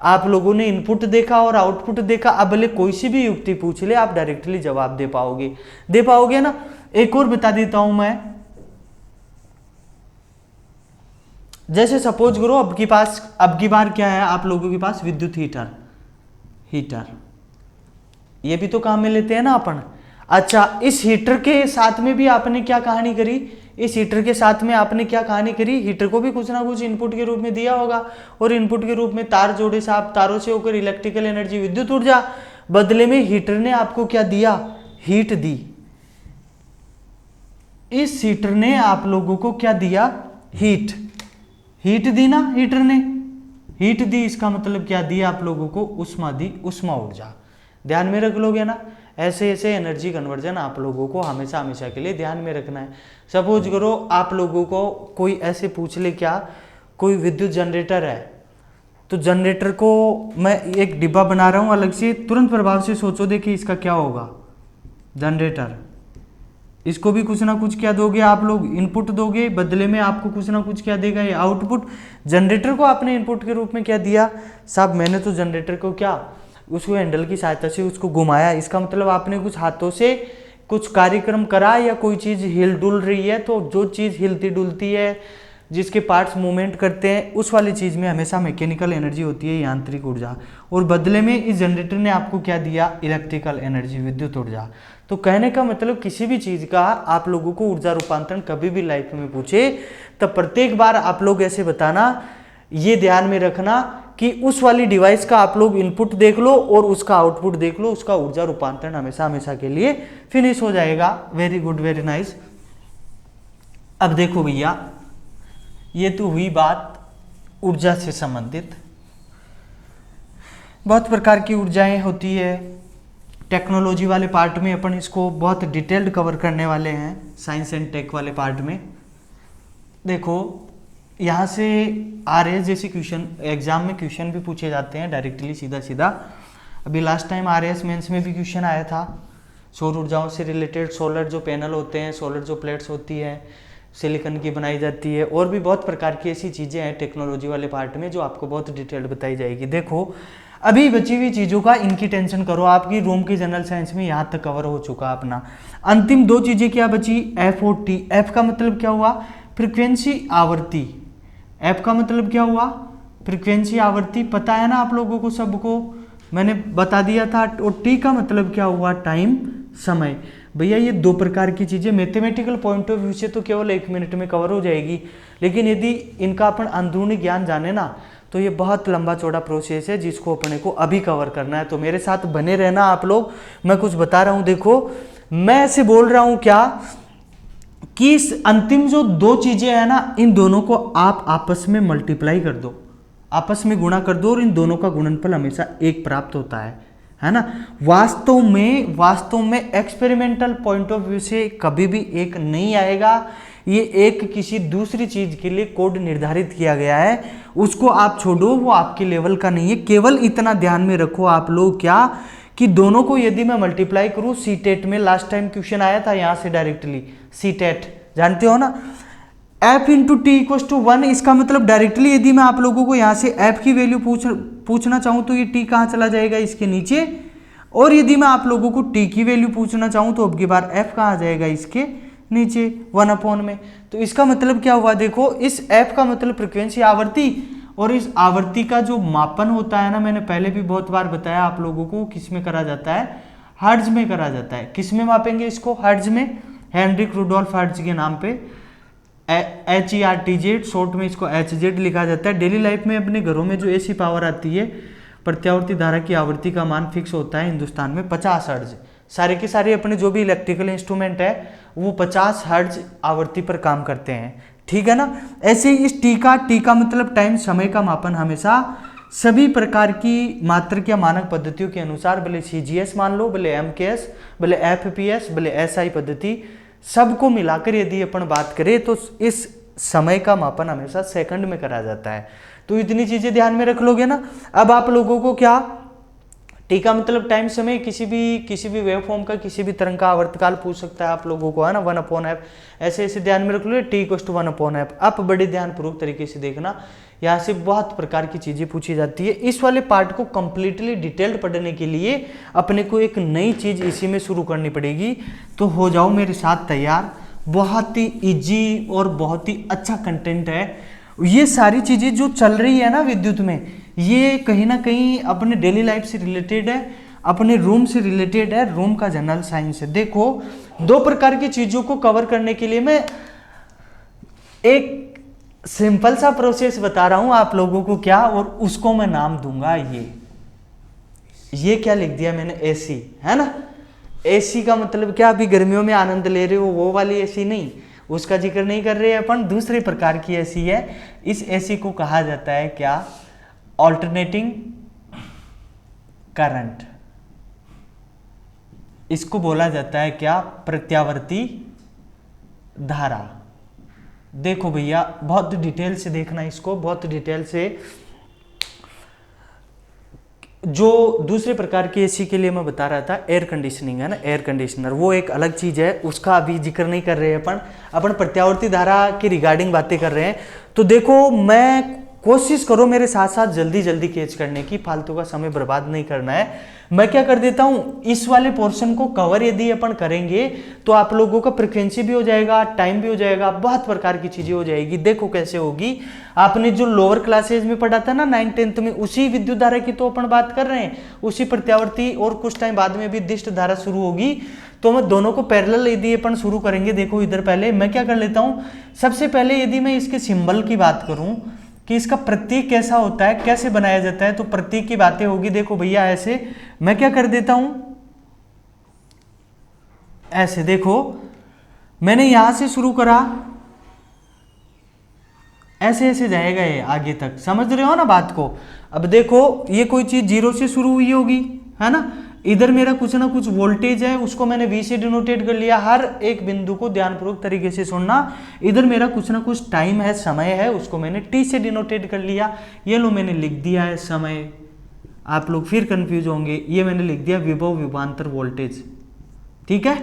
Speaker 1: आप लोगों ने इनपुट देखा और आउटपुट देखा। अब भले कोई सी भी युक्ति पूछ ले, आप डायरेक्टली जवाब दे पाओगे ना। एक और बता देता हूं मैं, जैसे सपोज करो अब की बार क्या है आप लोगों के पास, विद्युत हीटर। ये भी तो काम में लेते हैं ना अपन। अच्छा, इस हीटर के साथ में भी आपने क्या कहानी करी, इस हीटर के साथ में आपने क्या कहानी करी, हीटर को भी कुछ ना कुछ इनपुट के रूप में दिया होगा, और इनपुट के रूप में तार जोड़े साहब, तारों से होकर इलेक्ट्रिकल एनर्जी, विद्युत ऊर्जा। बदले में हीटर ने आपको क्या दिया, हीट दी। इस हीटर ने आप लोगों को क्या दिया, हीट दी ना, हीटर ने हीट दी। इसका मतलब क्या दिया आप लोगों को, उष्मा दी, उष्मा ऊर्जा। ध्यान में रख लोगे ना। ऐसे ऐसे एनर्जी कन्वर्जन आप लोगों को हमेशा हमेशा के लिए ध्यान में रखना है। सपोज करो आप लोगों को कोई ऐसे पूछ ले, क्या कोई विद्युत जनरेटर है, तो जनरेटर को मैं एक डिब्बा बना रहा हूं अलग से, तुरंत प्रभाव से सोचो देखिए इसका क्या होगा, जनरेटर। इसको भी कुछ ना कुछ क्या दोगे आप लोग, इनपुट दोगे, बदले में आपको कुछ ना कुछ क्या देगा, ये आउटपुट। जनरेटर को आपने इनपुट के रूप में क्या दिया साहब, मैंने तो जनरेटर को क्या उसको हैंडल की सहायता से उसको घुमाया, इसका मतलब आपने कुछ हाथों से कुछ कार्यक्रम करा या कोई चीज़ हिल डुल रही है, तो जो चीज़ हिलती डुलती है, जिसके पार्ट्स मूवमेंट करते हैं, उस वाली चीज़ में हमेशा मैकेनिकल एनर्जी होती है, यांत्रिक ऊर्जा। और बदले में इस जनरेटर ने आपको क्या दिया, इलेक्ट्रिकल एनर्जी, विद्युत ऊर्जा। तो कहने का मतलब किसी भी चीज़ का आप लोगों को ऊर्जा रूपांतरण कभी भी लाइफ में पूछे तब प्रत्येक बार आप लोग ऐसे बताना, ये ध्यान में रखना कि उस वाली डिवाइस का आप लोग इनपुट देख लो और उसका आउटपुट देख लो, उसका ऊर्जा रूपांतरण हमेशा हमेशा के लिए फिनिश हो जाएगा। Very good, very nice. अब देखो भैया, ये तो हुई बात ऊर्जा से संबंधित। बहुत प्रकार की ऊर्जाएं होती है, टेक्नोलॉजी वाले पार्ट में अपन इसको बहुत डिटेल्ड कवर करने वाले हैं, साइंस एंड टेक वाले पार्ट में। देखो यहाँ से आ रहे हैं जैसे क्वेश्चन, एग्जाम में क्वेश्चन भी पूछे जाते हैं डायरेक्टली, सीधा सीधा। अभी लास्ट टाइम RAS मेंस में भी क्वेश्चन आया था सौर ऊर्जाओं से रिलेटेड। सोलर जो पैनल होते हैं, सोलर जो प्लेट्स होती है, सिलिकॉन की बनाई जाती है, और भी बहुत प्रकार की ऐसी चीज़ें हैं टेक्नोलॉजी वाले पार्ट में जो आपको बहुत डिटेल्ड बताई जाएगी। देखो अभी बची हुई चीज़ों का इनकी टेंशन करो, आपकी रूम की जनरल साइंस में यहाँ तक कवर हो चुका अपना। अंतिम दो चीज़ें क्या बची, F और T। F का मतलब क्या हुआ, फ्रिक्वेंसी आवृत्ति। F का मतलब क्या हुआ, फ्रिक्वेंसी आवृत्ति, पता है ना आप लोगों को सबको, मैंने बता दिया था। और T का मतलब क्या हुआ, टाइम, समय। भैया ये दो प्रकार की चीज़ें मैथमेटिकल पॉइंट ऑफ व्यू से तो केवल 1 मिनट में कवर हो जाएगी, लेकिन यदि इनका अपन अंदरूनी ज्ञान जाने ना तो ये बहुत लंबा चौड़ा प्रोसेस है जिसको अपने को अभी कवर करना है। तो मेरे साथ बने रहना आप लोग, मैं कुछ बता रहा हूँ। देखो मैं ऐसे बोल रहा हूँ क्या कि इस अंतिम जो दो चीजें हैं ना, इन दोनों को आप आपस में मल्टीप्लाई कर दो, आपस में गुणा कर दो, और इन दोनों का गुणनफल हमेशा 1 प्राप्त होता है ना। वास्तव में एक्सपेरिमेंटल पॉइंट ऑफ व्यू से कभी भी 1 नहीं आएगा। ये एक किसी दूसरी चीज के लिए कोड निर्धारित किया गया है, उसको आप छोड़ो, वो आपके लेवल का नहीं है। केवल इतना ध्यान में रखो आप लोग क्या कि दोनों को यदि मैं मल्टीप्लाई करूं, सीटेट में लास्ट टाइम क्वेश्चन आया था यहाँ से डायरेक्टली, सीटेट जानते हो ना, F into T equal to 1। इसका मतलब डायरेक्टली यदि मैं आप लोगों को यहाँ से F की वैल्यू पूछना चाहूँ तो ये T कहाँ चला जाएगा, इसके नीचे। और यदि मैं आप लोगों को T की वैल्यू पूछना चाहूँ तो अब की बार F कहाँ आ जाएगा, इसके नीचे 1/, में। तो इसका मतलब क्या हुआ, देखो इस F का मतलब फ्रिक्वेंसी आवृत्ति, और इस आवृत्ति का जो मापन होता है ना, मैंने पहले भी बहुत बार बताया आप लोगों को, किस में करा जाता है, हर्ट्ज में करा जाता है। किस में मापेंगे इसको, हर्ट्ज में, हेनरिक रुडोल्फ हर्ट्ज के नाम पे, HERTZ, शॉर्ट में इसको HZ लिखा जाता है। डेली लाइफ में अपने घरों में जो ऐसी पावर आती है, प्रत्यावर्ती धारा की आवृत्ति का मान फिक्स होता है हिंदुस्तान में 50 हर्ट्ज। सारे के सारे अपने जो भी इलेक्ट्रिकल इंस्ट्रूमेंट है वो 50 हर्ट्ज आवृत्ति पर काम करते हैं, ठीक है ना। ऐसे ही इस टी का मतलब टाइम, समय का मापन हमेशा सभी प्रकार की मात्रक या मानक पद्धतियों के अनुसार, भले CGS मान लो, भले MKS, भले FPS, भले SI पद्धति, सबको मिलाकर यदि अपन बात करें तो इस समय का मापन हमेशा सेकंड में करा जाता है। तो इतनी चीजें ध्यान में रख लोगे ना। अब आप लोगों को क्या, टी का मतलब टाइम, समय, किसी भी वेव फॉर्म का, किसी भी तरंग का आवर्तकाल पूछ सकता है आप लोगों को, है ना, 1/f। ऐसे ऐसे ध्यान में रख लो, T = 1/f। आप बड़े ध्यानपूर्वक तरीके से देखना, यहाँ से बहुत प्रकार की चीजें पूछी जाती है। इस वाले पार्ट को कंप्लीटली डिटेल्ड पढ़ने के लिए अपने को एक नई चीज इसी में शुरू करनी पड़ेगी। तो हो जाओ मेरे साथ तैयार, बहुत ही इजी और बहुत ही अच्छा कंटेंट है। ये सारी चीजें जो चल रही है ना विद्युत में, ये कहीं ना कहीं अपने डेली लाइफ से रिलेटेड है, अपने रूम से रिलेटेड है, रूम का जनरल साइंस है। देखो 2 प्रकार की चीजों को कवर करने के लिए मैं एक सिंपल सा प्रोसेस बता रहा हूं आप लोगों को क्या, और उसको मैं नाम दूंगा ये क्या लिख दिया मैंने, AC, है ना। AC का मतलब क्या, अभी गर्मियों में आनंद ले रहे हो वो वाली AC नहीं, उसका जिक्र नहीं कर रहे हैं अपन, दूसरे प्रकार की AC है। इस AC को कहा जाता है क्या, ऑल्टरनेटिंग करंट। इसको बोला जाता है क्या, प्रत्यावर्ती धारा। देखो भैया बहुत डिटेल से देखना इसको, बहुत डिटेल से। जो दूसरे प्रकार की एसी के लिए मैं बता रहा था, एयर कंडीशनिंग, है ना, एयर कंडीशनर, वो एक अलग चीज है, उसका अभी जिक्र नहीं कर रहे हैं अपन प्रत्यावर्ती धारा की रिगार्डिंग बातें कर रहे हैं। तो देखो मैं कोशिश करो मेरे साथ साथ जल्दी जल्दी कैच करने की, फालतू का समय बर्बाद नहीं करना है। मैं क्या कर देता हूं, इस वाले पोर्शन को कवर यदि अपन करेंगे तो आप लोगों का फ्रिक्वेंसी भी हो जाएगा, टाइम भी हो जाएगा, बहुत प्रकार की चीजें हो जाएगी। देखो कैसे होगी, आपने जो लोअर क्लासेज में पढ़ा था ना 9th 10th में, उसी विद्युत धारा की तो अपन बात कर रहे हैं, उसी प्रत्यावर्ती, और कुछ टाइम बाद में भी दिष्ट धारा शुरू होगी। तो मैं दोनों को पैरेलल यदि अपन शुरू करेंगे, देखो इधर पहले मैं क्या कर लेता हूं, सबसे पहले यदि मैं इसके सिंबल की बात करूं कि इसका प्रतीक कैसा होता है, कैसे बनाया जाता है, तो प्रतीक की बातें होगी। देखो भैया ऐसे मैं क्या कर देता हूं, ऐसे देखो मैंने यहां से शुरू करा, ऐसे ऐसे जाएगा ये आगे तक, समझ रहे हो ना बात को। अब देखो ये कोई चीज 0 से शुरू हुई होगी, है ना, इधर मेरा कुछ ना कुछ वोल्टेज है, उसको मैंने V से डिनोटेट कर लिया। हर एक बिंदु को ध्यानपूर्वक तरीके से सुनना। इधर मेरा कुछ ना कुछ टाइम है, समय है, उसको मैंने T से डिनोटेट कर लिया। ये लो मैंने लिख दिया है समय, आप लोग फिर कंफ्यूज होंगे, ये मैंने लिख दिया विभव विभवांतर वोल्टेज, ठीक है।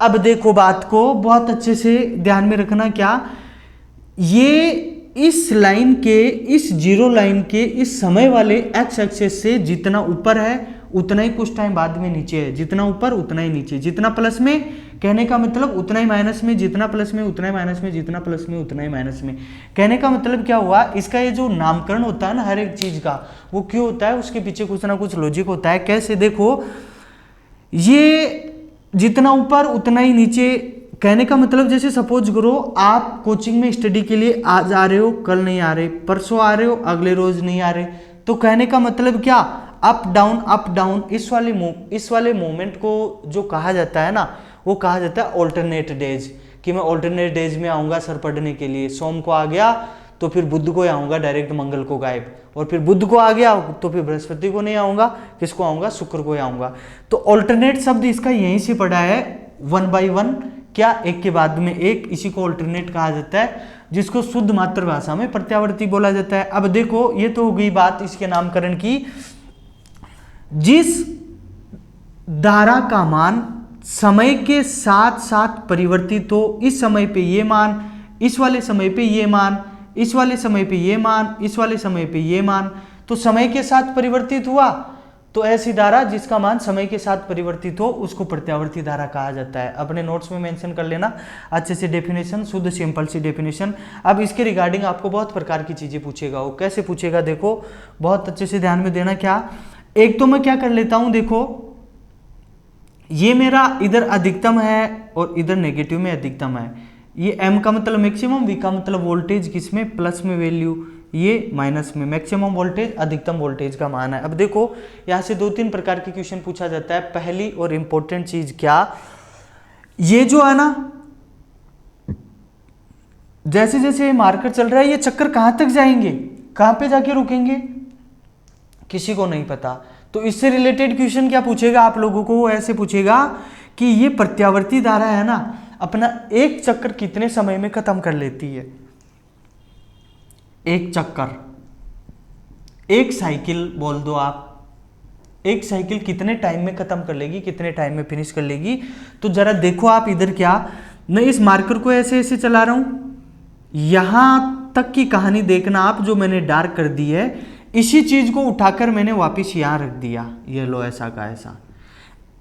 Speaker 1: अब देखो बात को बहुत अच्छे से ध्यान में रखना, क्या ये इस लाइन के, इस जीरो लाइन के इस समय वाले एक्स एक्सेस से जितना ऊपर है उतना ही कुछ टाइम बाद में नीचे है, जितना ऊपर उतना ही नीचे, जितना प्लस में कहने का मतलब उतना ही माइनस में, जितना प्लस में उतना ही माइनस में, जितना प्लस में उतना ही माइनस में। कहने का मतलब क्या हुआ, इसका ये जो नामकरण होता है ना हर एक चीज का, वो क्यों होता है, उसके पीछे कुछ ना कुछ लॉजिक होता है। कैसे, देखो ये जितना ऊपर उतना ही नीचे, कहने का मतलब जैसे सपोज करो आप कोचिंग में स्टडी के लिए आज आ रहे हो, कल नहीं आ रहे, परसों आ रहे हो, अगले रोज नहीं आ रहे, तो कहने का मतलब क्या, अप डाउन अप डाउन, इस वाले मोमेंट को जो कहा जाता है ना, वो कहा जाता है ऑल्टरनेट डेज, कि मैं ऑल्टरनेट डेज में आऊँगा सर पढ़ने के लिए। सोम को आ गया तो फिर बुध को आऊँगा, डायरेक्ट मंगल को गायब, और फिर बुध को आ गया तो फिर बृहस्पति को नहीं आऊँगा, किसको आऊँगा, शुक्र को आऊँगा। तो ऑल्टरनेट शब्द इसका यहीं से पड़ा है, 1 by 1, क्या एक के बाद में एक, इसी को ऑल्टरनेट कहा जाता है, जिसको शुद्ध मातृभाषा में प्रत्यावर्ती बोला जाता है। अब देखो ये तो हो गई बात इसके नामकरण की। जिस धारा का मान समय के साथ साथ परिवर्तित हो, इस समय पे ये मान, इस वाले समय पे ये मान, इस वाले समय पे ये मान, इस वाले समय पे ये मान, तो समय के साथ परिवर्तित हुआ, तो ऐसी धारा जिसका मान समय के साथ परिवर्तित हो उसको प्रत्यावर्ती धारा कहा जाता है। अपने नोट्स में मेंशन कर लेना अच्छे से डेफिनेशन, शुद्ध सिंपल सी डेफिनेशन। अब इसके रिगार्डिंग आपको बहुत प्रकार की चीजें पूछेगा, वो कैसे पूछेगा देखो बहुत अच्छे से ध्यान में देना। क्या, एक तो मैं क्या कर लेता हूं, देखो ये मेरा इधर अधिकतम है और इधर नेगेटिव में अधिकतम है, ये m का मतलब मैक्सिमम, v का मतलब वोल्टेज, किसमें, प्लस में वैल्यू, ये माइनस में, मैक्सिमम वोल्टेज अधिकतम वोल्टेज का मान है। अब देखो यहाँ से 2-3 प्रकार के क्वेश्चन पूछा जाता है। पहली और इंपॉर्टेंट चीज क्या, ये जो है ना, जैसे जैसे मार्कर चल रहा है ये चक्कर कहां तक जाएंगे, कहां पे जाके रुकेंगे, किसी को नहीं पता। तो इससे रिलेटेड क्वेश्चन क्या पूछेगा आप लोगों को, वो ऐसे पूछेगा कि ये प्रत्यावर्ती धारा है ना, अपना एक चक्कर कितने समय में खत्म कर लेती है। एक चक्कर, एक साइकिल बोल दो आप, एक साइकिल कितने टाइम में खत्म कर लेगी, कितने टाइम में फिनिश कर लेगी। तो जरा देखो आप इधर, क्या मैं इस मार्कर को ऐसे ऐसे चला रहा हूं, यहां तक की कहानी देखना आप, जो मैंने डार्क कर दी है इसी चीज को उठाकर मैंने वापस यहां रख दिया, ये लो ऐसा का ऐसा,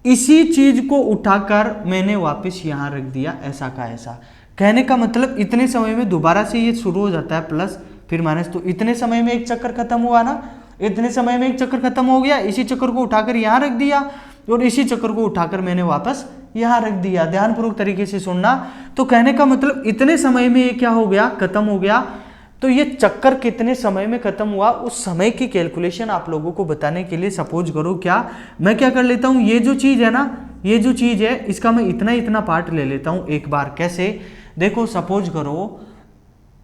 Speaker 1: इसी चीज को उठाकर मैंने वापस यहां रख दिया, ऐसा का ऐसा। कहने का मतलब इतने समय में दोबारा से ये शुरू हो जाता है प्लस फिर माइनस, तो इतने समय में एक चक्कर खत्म हुआ ना, इतने समय में एक चक्कर खत्म हो गया, इसी चक्कर को उठाकर यहां रख दिया और इसी चक्कर को उठाकर मैंने वापस यहां रख दिया। ध्यानपूर्वक तरीके से सुनना। तो कहने का मतलब इतने समय में ये क्या हो गया, खत्म हो गया। तो ये चक्कर कितने समय में खत्म हुआ, उस समय की कैलकुलेशन आप लोगों को बताने के लिए सपोज करो क्या मैं क्या कर लेता हूं, ये जो चीज है ना, ये जो चीज है इसका मैं इतना इतना पार्ट ले लेता हूं एक बार। कैसे, देखो सपोज करो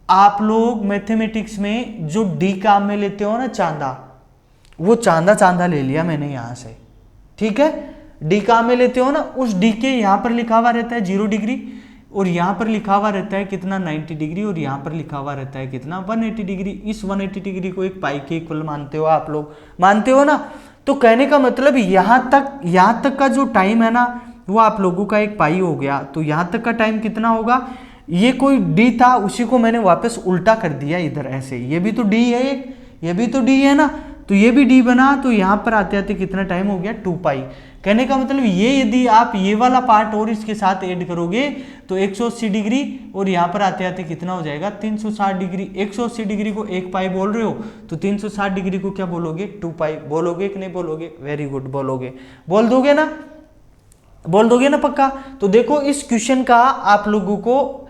Speaker 1: आप लोग मैथमेटिक्स में जो डी काम में लेते हो ना चांदा, वो चांदा चांदा ले लिया मैंने यहां से, ठीक है। डी काम में लेते हो ना, उस डी के यहां पर लिखा हुआ रहता है 0 डिग्री और यहाँ पर लिखा हुआ रहता है कितना 90 डिग्री और यहाँ पर लिखा हुआ रहता है कितना 180 डिग्री। इस 180 डिग्री को एक पाई के इक्वल मानते हो आप लोग, मानते हो ना। तो कहने का मतलब यहाँ तक का जो टाइम है ना, वो आप लोगों का एक पाई हो गया। तो यहाँ तक का टाइम कितना होगा, ये कोई डी था, उसी को मैंने वापस उल्टा कर दिया इधर ऐसे, ये भी तो डी है, ये भी तो डी है ना, तो ये भी डी बना, तो यहाँ पर आते आते कितना टाइम हो गया 2 पाई। कहने का मतलब ये यदि आप ये वाला पार्ट और इसके साथ ऐड करोगे तो 180 डिग्री, और यहाँ पर आते आते कितना हो जाएगा 360 डिग्री। 180 डिग्री को 1 पाई बोल रहे हो तो 360 डिग्री को क्या बोलोगे 2 पाई। बोलोगे कि नहीं बोलोगे? वेरी गुड, बोलोगे, बोल दोगे ना, बोल दोगे ना पक्का। तो देखो इस क्वेश्चन का आप लोगों को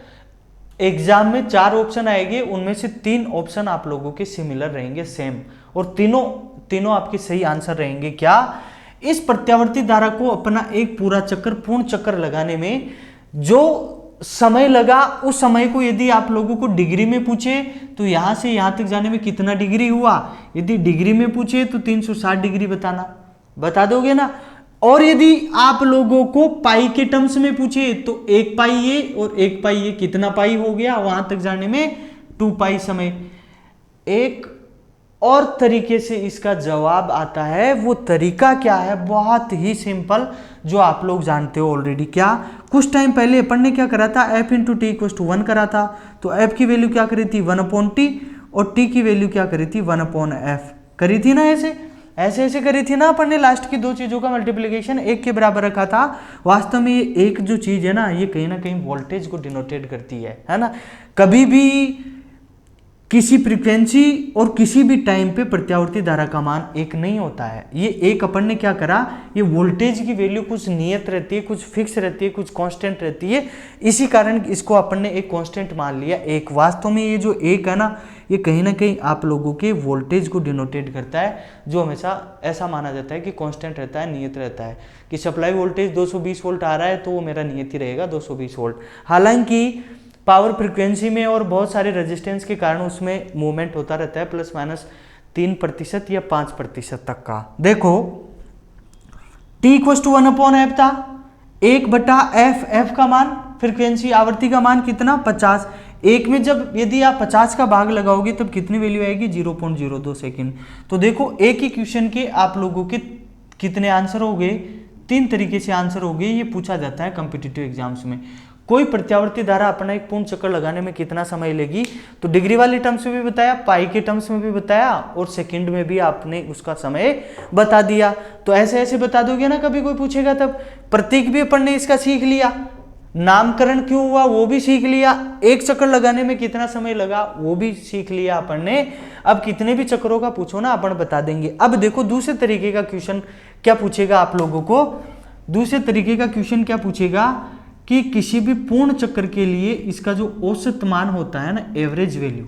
Speaker 1: एग्जाम में 4 ऑप्शन आएंगे, उनमें से 3 ऑप्शन आप लोगों के सिमिलर रहेंगे, सेम, और तीनों आपके सही आंसर रहेंगे। क्या? इस प्रत्यावर्ती धारा को अपना एक पूरा चक्कर, पूर्ण चक्कर लगाने में जो समय लगा, उस समय को यदि आप लोगों को डिग्री में पूछे तो यहां से यहां तक जाने में कितना डिग्री हुआ, यदि डिग्री में पूछे तो 360 डिग्री बताना, बता दोगे ना। और यदि आप लोगों को पाई के टर्म्स में पूछे तो 1 पाई ये और 1 पाई ये, कितना पाई हो गया वहां तक जाने में 2 पाई समय। एक और तरीके से इसका जवाब आता है, वो तरीका क्या है? बहुत ही सिंपल, जो आप लोग जानते हो ऑलरेडी। क्या? कुछ टाइम पहले अपन ने क्या करा था, f into T equal to 1 करा था, तो f की वैल्यू क्या करी थी 1/t, और t की वैल्यू क्या करी थी 1/f करी थी ना। ऐसे करी थी ना अपन ने। लास्ट की 2 चीजों का मल्टीप्लिकेशन 1 के बराबर रखा था। वास्तव में ये एक जो चीज है ना, ये कहीं ना कहीं वोल्टेज को डिनोटेट करती है ना। कभी भी किसी फ्रीक्वेंसी और किसी भी टाइम पे प्रत्यावर्ती धारा का मान एक नहीं होता है। ये एक अपन ने क्या करा, ये वोल्टेज की वैल्यू कुछ नियत रहती है, कुछ फिक्स रहती है, कुछ कांस्टेंट रहती है, इसी कारण इसको अपन ने एक कांस्टेंट मान लिया एक। वास्तव में ये जो एक है ना, ये कहीं ना कहीं आप लोगों के वोल्टेज को डिनोटेट करता है, जो हमेशा ऐसा माना जाता है कि कांस्टेंट रहता है, नियत रहता है। कि सप्लाई वोल्टेज 220 वोल्ट आ रहा है तो वो मेरा नियत ही रहेगा 220 वोल्ट। हालांकि पावर फ्रीक्वेंसी में और बहुत सारे रेजिस्टेंस के कारण उसमें मूवमेंट होता रहता है, प्लस माइनस 3% या 5% तक का। देखो t इक्वल टू 1/f था, 1/f, f का मान फ्रीक्वेंसी आवृत्ति का मान कितना 50। एक में जब यदि आप 50 का भाग लगाओगे तब कितनी वैल्यू आएगी 0.02 सेकेंड। तो देखो एक ही क्वेश्चन के आप लोगों के कितने आंसर हो गए, 3 तरीके से आंसर हो गए। ये पूछा जाता है कॉम्पिटिटिव एग्जाम्स में। कोई प्रत्यावर्ती धारा अपना एक पूर्ण चक्कर लगाने में कितना समय लेगी, तो डिग्री वाले टर्म्स में भी बताया, पाई के टर्म्स में भी बताया, और सेकंड में भी आपने उसका समय बता दिया। तो ऐसे बता दोगे ना, कभी कोई पूछेगा तब। प्रतीक भी अपन ने इसका सीख लिया, नामकरण क्यों हुआ वो भी सीख लिया, एक चक्कर लगाने में कितना समय लगा वो भी सीख लिया अपन ने। अब कितने भी चक्करों का पूछो ना अपन बता देंगे। अब देखो दूसरे तरीके का क्वेश्चन क्या पूछेगा आप लोगों को। दूसरे तरीके का क्वेश्चन क्या पूछेगा कि किसी भी पूर्ण चक्कर के लिए इसका जो औसत मान होता है ना, एवरेज वैल्यू,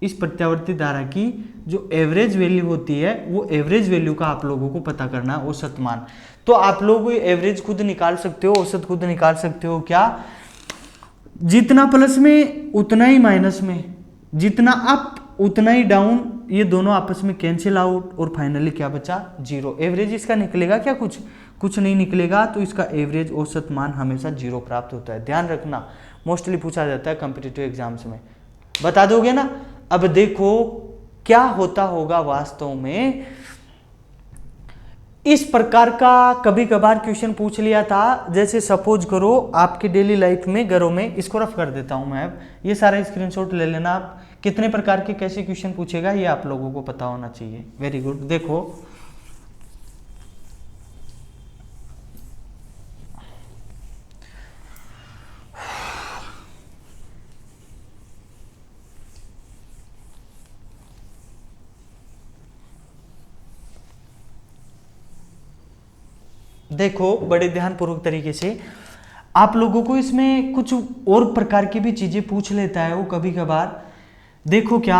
Speaker 1: इस प्रत्यावर्ती धारा की जो एवरेज वैल्यू होती है, वो एवरेज वैल्यू का आप लोगों को पता करना है, औसत मान। तो आप लोग एवरेज खुद निकाल सकते हो, औसत खुद निकाल सकते हो। क्या? जितना प्लस में उतना ही माइनस में, जितना अप उतना ही डाउन, ये दोनों आपस में कैंसिल आउट, और फाइनली क्या बचा 0। एवरेज इसका निकलेगा क्या? कुछ नहीं निकलेगा। तो इसका एवरेज औसत मान हमेशा 0 प्राप्त होता है। ध्यान रखना, मोस्टली पूछा जाता है कॉम्पिटिटिव एग्जाम्स में। बता दोगे ना। अब देखो क्या होता होगा वास्तव में। इस प्रकार का कभी कभार क्वेश्चन पूछ लिया था, जैसे सपोज करो आपके डेली लाइफ में घरों में, इसको रफ कर देता हूं मैं अब, ये सारा स्क्रीनशॉट ले लेना आप। कितने प्रकार के कैसे क्वेश्चन पूछेगा ये आप लोगों को पता होना चाहिए। Very good. देखो देखो बड़े ध्यानपूर्वक तरीके से आप लोगों को इसमें कुछ और प्रकार की भी चीजें पूछ लेता है वो कभी कभार। देखो क्या,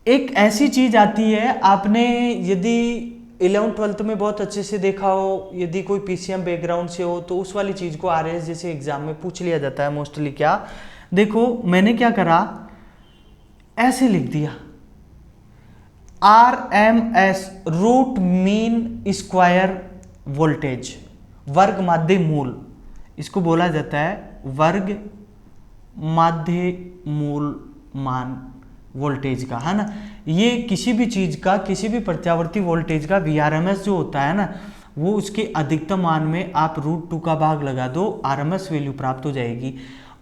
Speaker 1: एक ऐसी चीज आती है, आपने यदि 11th-12th में बहुत अच्छे से देखा हो, यदि कोई पीसीएम बैकग्राउंड से हो, तो उस वाली चीज को आरएस जैसे एग्जाम में पूछ लिया जाता है मोस्टली। क्या देखो मैंने क्या करा, ऐसे लिख दिया RMS root mean square voltage, वर्ग माध्य मूल, इसको बोला जाता है वर्ग माध्य मूल मान वोल्टेज का, है ना। ये किसी भी चीज का, किसी भी प्रत्यावर्ती वोल्टेज का VRMS जो होता है ना, वो उसके अधिकतम मान में आप √2 का भाग लगा दो, RMS वैल्यू प्राप्त हो जाएगी।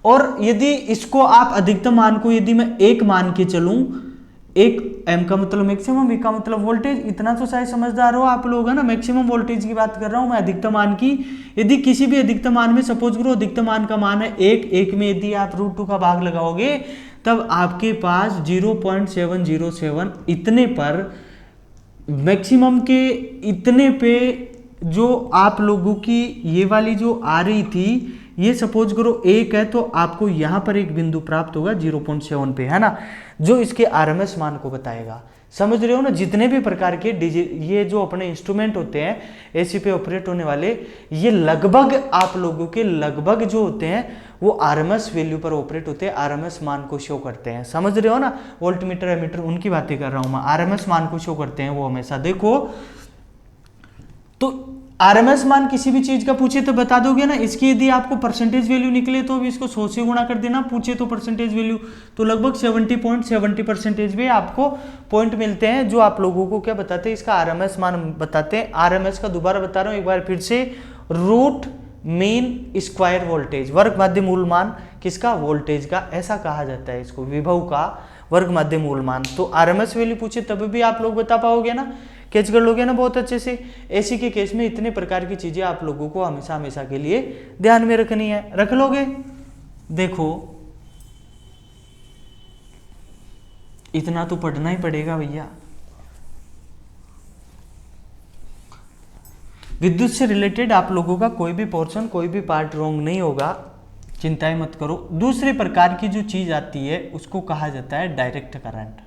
Speaker 1: और यदि इसको आप अधिकतम मान को यदि मैं 1 मान के चलूं, 1 एम का मतलब मैक्सिमम, वी का मतलब वोल्टेज, इतना तो शायद समझदार हो आप लोग, है ना। मैक्सिमम वोल्टेज की बात कर रहा हूं मैं, अधिकतम मान की। यदि किसी भी अधिकतम मान में सपोज करो अधिकतम मान का मान है 1, 1 में यदि आप √2 का भाग लगाओगे तब आपके पास 0.707 इतने पर, मैक्सिमम के इतने पे जो आप लोगों की ये वाली जो आ रही थी, ये सपोज करो 1 है तो आपको यहां पर एक बिंदु प्राप्त होगा 0.7 पे, है ना, जो इसके आरएमएस मान को बताएगा। समझ रहे हो ना। जितने भी प्रकार के ये जो अपने इंस्ट्रूमेंट होते हैं एसी पे ऑपरेट होने वाले, ये लगभग आप लोगों के लगभग जो होते हैं वो आरएमएस वैल्यू पर ऑपरेट होते हैं, आरएमएस मान को शो करते हैं। समझ रहे हो ना। वोल्टमीटर, एमीटर, उनकी बातें कर रहा हूं मैं। आरएमएस मान को शो करते हैं वो हमेशा। देखो तो आरएमएस मान किसी भी चीज का पूछे तो बता दोगे ना। इसकी यदि आपको परसेंटेज वैल्यू निकले तो अभी इसको 100 से गुणा कर देना। पूछे तो परसेंटेज वैल्यू तो लगभग 70.70% में आपको पॉइंट मिलते हैं, जो आप लोगों को क्या बताते हैं, इसका आरएमएस मान बताते हैं। आरएमएस का दोबारा बता रहा हूं एक बार फिर से, रूट मीन स्क्वायर वोल्टेज, वर्ग माध्य मूल मान किसका, वोल्टेज का, ऐसा कहा जाता है इसको, विभव का वर्ग माध्य मूल मान। तो आरएमएस वैल्यू पूछे तब भी आप लोग बता पाओगे ना, कैच कर लोगे ना बहुत अच्छे से। एसी के केस में इतने प्रकार की चीजें आप लोगों को हमेशा हमेशा के लिए ध्यान में रखनी है, रख लोगे। देखो इतना तो पढ़ना ही पड़ेगा भैया। विद्युत से रिलेटेड आप लोगों का कोई भी पोर्शन, कोई भी पार्ट रॉन्ग नहीं होगा, चिंताएं मत करो। दूसरे प्रकार की जो चीज आती है उसको कहा जाता है डायरेक्ट करंट।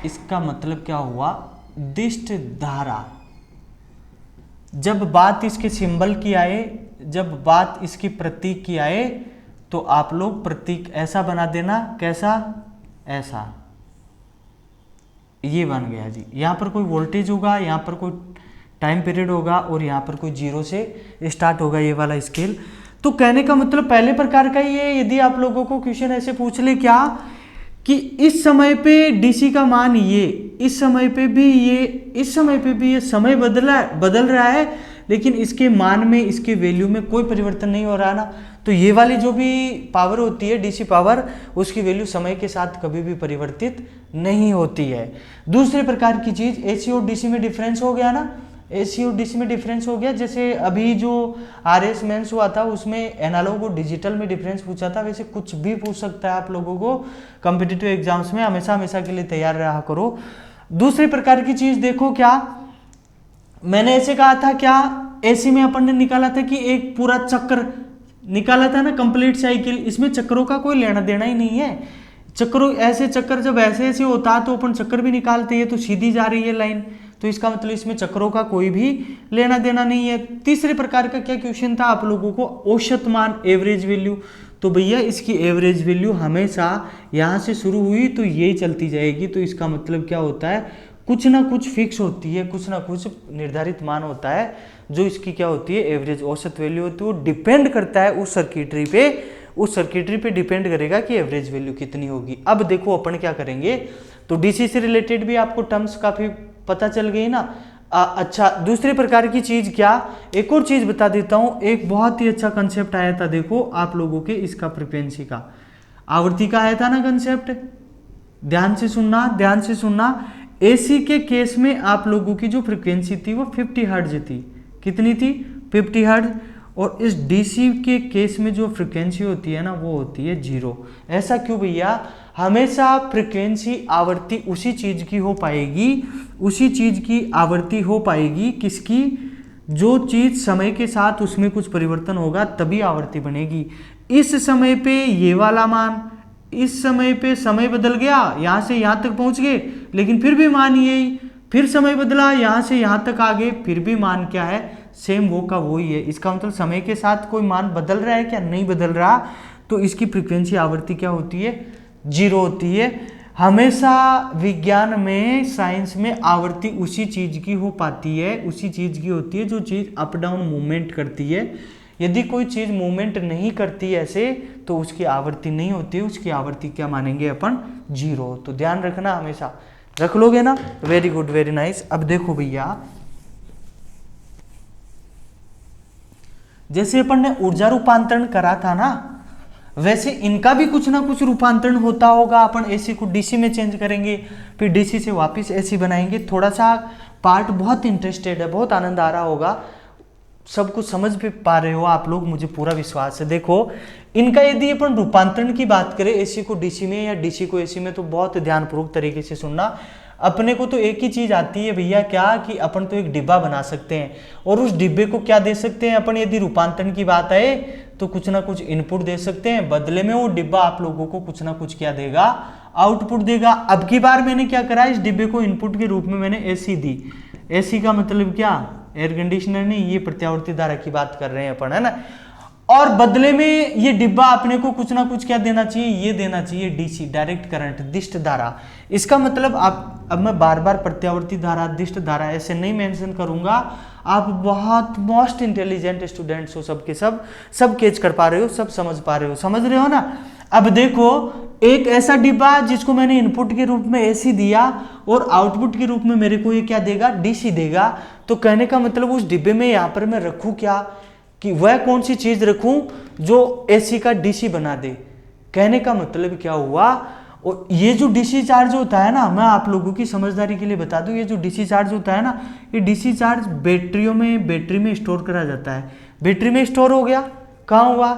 Speaker 1: इसका मतलब क्या हुआ, दिष्ट धारा। जब बात इसके सिंबल की आए, जब बात इसकी प्रतीक की आए, तो आप लोग प्रतीक ऐसा बना देना, कैसा, ऐसा, ये बन गया जी। यहां पर कोई वोल्टेज होगा, यहां पर कोई टाइम पीरियड होगा और यहां पर कोई 0 से स्टार्ट होगा ये वाला स्केल। तो कहने का मतलब पहले प्रकार का ही है। यदि आप लोगों को क्वेश्चन ऐसे पूछ ले क्या कि इस समय पे डीसी का मान ये, इस समय पे भी ये, इस समय पे भी ये, समय बदल रहा है लेकिन इसके मान में, इसके वैल्यू में कोई परिवर्तन नहीं हो रहा ना, तो ये वाली जो भी पावर होती है डीसी पावर, उसकी वैल्यू समय के साथ कभी भी परिवर्तित नहीं होती है। दूसरे प्रकार की चीज, एसी और डीसी में डिफरेंस हो गया ना, एसी और डीसी में डिफरेंस हो गया। जैसे अभी जो आरएस मेंस हुआ था उसमें एनालॉग और डिजिटल में डिफरेंस पूछा था, वैसे कुछ भी पूछ सकता है आप लोगों को कॉम्पिटिटिव एग्जाम्स में, हमेशा हमेशा के लिए तैयार रहा करो। दूसरी प्रकार की चीज देखो, क्या मैंने ऐसे कहा था, क्या एसी में अपन ने निकाला था कि एक पूरा चक्र निकाला था ना, कंप्लीट साइकिल, इसमें चक्रों का कोई लेना देना ही नहीं है। चक्रों, ऐसे चक्कर जब ऐसे ऐसे होता है तो अपन चक्कर भी निकालते हैं, तो सीधी जा रही है लाइन, तो इसका मतलब इसमें चक्रों का कोई भी लेना देना नहीं है। तीसरे प्रकार का क्या क्वेश्चन था आप लोगों को, औसत मान, एवरेज वैल्यू। तो भैया इसकी एवरेज वैल्यू हमेशा यहाँ से शुरू हुई तो यही चलती जाएगी। तो इसका मतलब क्या होता है, कुछ ना कुछ फिक्स होती है, कुछ ना कुछ निर्धारित मान होता है जो इसकी क्या होती है, एवरेज, औसत वैल्यू होती है। वो डिपेंड करता है उस सर्किटरी पे, उस सर्किटरी पे डिपेंड करेगा कि एवरेज वैल्यू कितनी होगी। अब देखो अपन क्या करेंगे, तो डीसी से रिलेटेड भी आपको टर्म्स काफी पता चल गई ना। अच्छा, दूसरे प्रकार की चीज क्या, एक और चीज बता देता हूं। एक बहुत ही अच्छा कंसेप्ट आया था, देखो आप लोगों के, इसका फ्रीक्वेंसी का, आवृत्ति का आया था ना कंसेप्ट। ध्यान से सुनना, ध्यान से सुनना। एसी के केस में आप लोगों की जो फ्रीक्वेंसी थी वो 50 हर्ट्ज थी। कितनी थी, 50 हर्ट्ज। और इस डीसी के केस में जो फ्रीक्वेंसी होती है ना वो होती है 0। ऐसा क्यों भैया, हमेशा फ्रीक्वेंसी, आवृत्ति उसी चीज की हो पाएगी, उसी चीज की आवृत्ति हो पाएगी किसकी, जो चीज समय के साथ उसमें कुछ परिवर्तन होगा तभी आवृत्ति बनेगी। इस समय पे ये वाला मान, इस समय पे समय बदल गया, यहां से यहां तक पहुंच गए लेकिन फिर भी मान यही, फिर समय बदला, यहां से यहां तक आ गए, फिर भी मान क्या है, सेम वो का वो ही है। इसका मतलब समय के साथ कोई मान बदल रहा है क्या, नहीं बदल रहा, तो इसकी फ्रीक्वेंसी, आवृत्ति क्या होती है, 0 होती है। हमेशा विज्ञान में, साइंस में आवृत्ति उसी चीज की हो पाती है, उसी चीज की होती है जो चीज अप डाउन मूवमेंट करती है। यदि कोई चीज मूवमेंट नहीं करती ऐसे तो उसकी आवृत्ति नहीं होती, उसकी आवृत्ति क्या मानेंगे अपन, 0। तो ध्यान रखना, हमेशा रख लोगे ना, वेरी गुड, वेरी नाइस। अब देखो भैया, जैसे अपन ने ऊर्जा रूपांतरण करा था ना, वैसे इनका भी कुछ ना कुछ रूपांतरण होता होगा। अपन एसी को डीसी में चेंज करेंगे, फिर डीसी से वापस एसी बनाएंगे। थोड़ा सा पार्ट बहुत इंटरेस्टेड है, बहुत आनंद आ रहा होगा, सब कुछ समझ भी पा रहे हो आप लोग, मुझे पूरा विश्वास है। देखो इनका यदि अपन रूपांतरण की बात करें एसी को डीसी में या डीसी को एसी में, तो बहुत ध्यानपूर्वक तरीके से सुनना। अपने को तो एक ही चीज आती है भैया, क्या कि अपन तो एक डिब्बा बना सकते हैं और उस डिब्बे को क्या दे सकते हैं अपन, यदि रूपांतरण की बात आए तो कुछ ना कुछ इनपुट दे सकते हैं, बदले में वो डिब्बा आप लोगों को कुछ ना कुछ क्या देगा, आउटपुट देगा। अब की बार मैंने क्या करा, इस डिब्बे को इनपुट के रूप में मैंने एसी दी। एसी का मतलब क्या, एयर कंडीशनर नहीं, ये प्रत्यावर्ती धारा की बात कर रहे हैं अपन, है ना। और बदले में ये डिब्बा अपने को कुछ ना कुछ क्या देना चाहिए, ये देना चाहिए डीसी, डायरेक्ट करंट, दिष्ट धारा। इसका मतलब आप, अब मैं बार बार प्रत्यावर्ती धारा, दिष्ट धारा ऐसे नहीं मेंशन करूंगा, आप बहुत मोस्ट इंटेलिजेंट स्टूडेंट्स हो, सबके सब कैच कर पा रहे हो, सब समझ पा रहे हो, समझ रहे हो ना। अब देखो एक ऐसा डिब्बा जिसको मैंने इनपुट के रूप में एसी दिया और आउटपुट के रूप में मेरे को ये क्या देगा, डीसी देगा। तो कहने का मतलब उस डिब्बे में यहाँ पर मैं रखूं क्या, कि वह कौन सी चीज रखूं जो एसी का डीसी बना दे। कहने का मतलब क्या हुआ, और ये जो डीसी चार्ज होता है ना, मैं आप लोगों की समझदारी के लिए बता दूं, ये जो डीसी चार्ज होता है ना, ये डीसी चार्ज बैटरी में स्टोर करा जाता है। बैटरी में स्टोर हो गया, कहाँ हुआ,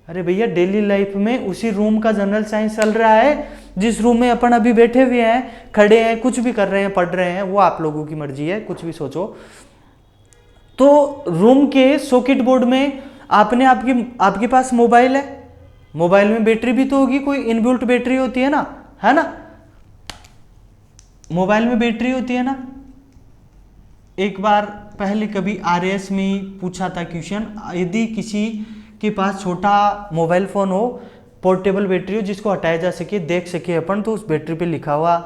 Speaker 1: अरे भैया डेली लाइफ में उसी रूम का जनरल साइंस चल रहा है, जिस रूम में अपन अभी बैठे हुए हैं, खड़े हैं, कुछ भी कर रहे हैं, पढ़ रहे हैं, वो आप लोगों की मर्जी है, कुछ भी सोचो। तो रूम के सॉकेट बोर्ड में आपके पास मोबाइल है, मोबाइल में बैटरी भी तो होगी, कोई इनबिल्ट बैटरी होती है ना, है ना, मोबाइल में बैटरी होती है ना। एक बार पहले कभी आरएएस में पूछा था क्वेश्चन, यदि किसी के पास छोटा मोबाइल फोन हो, पोर्टेबल बैटरी हो, जिसको हटाया जा सके, देख सके अपन, तो उस बैटरी पे लिखा हुआ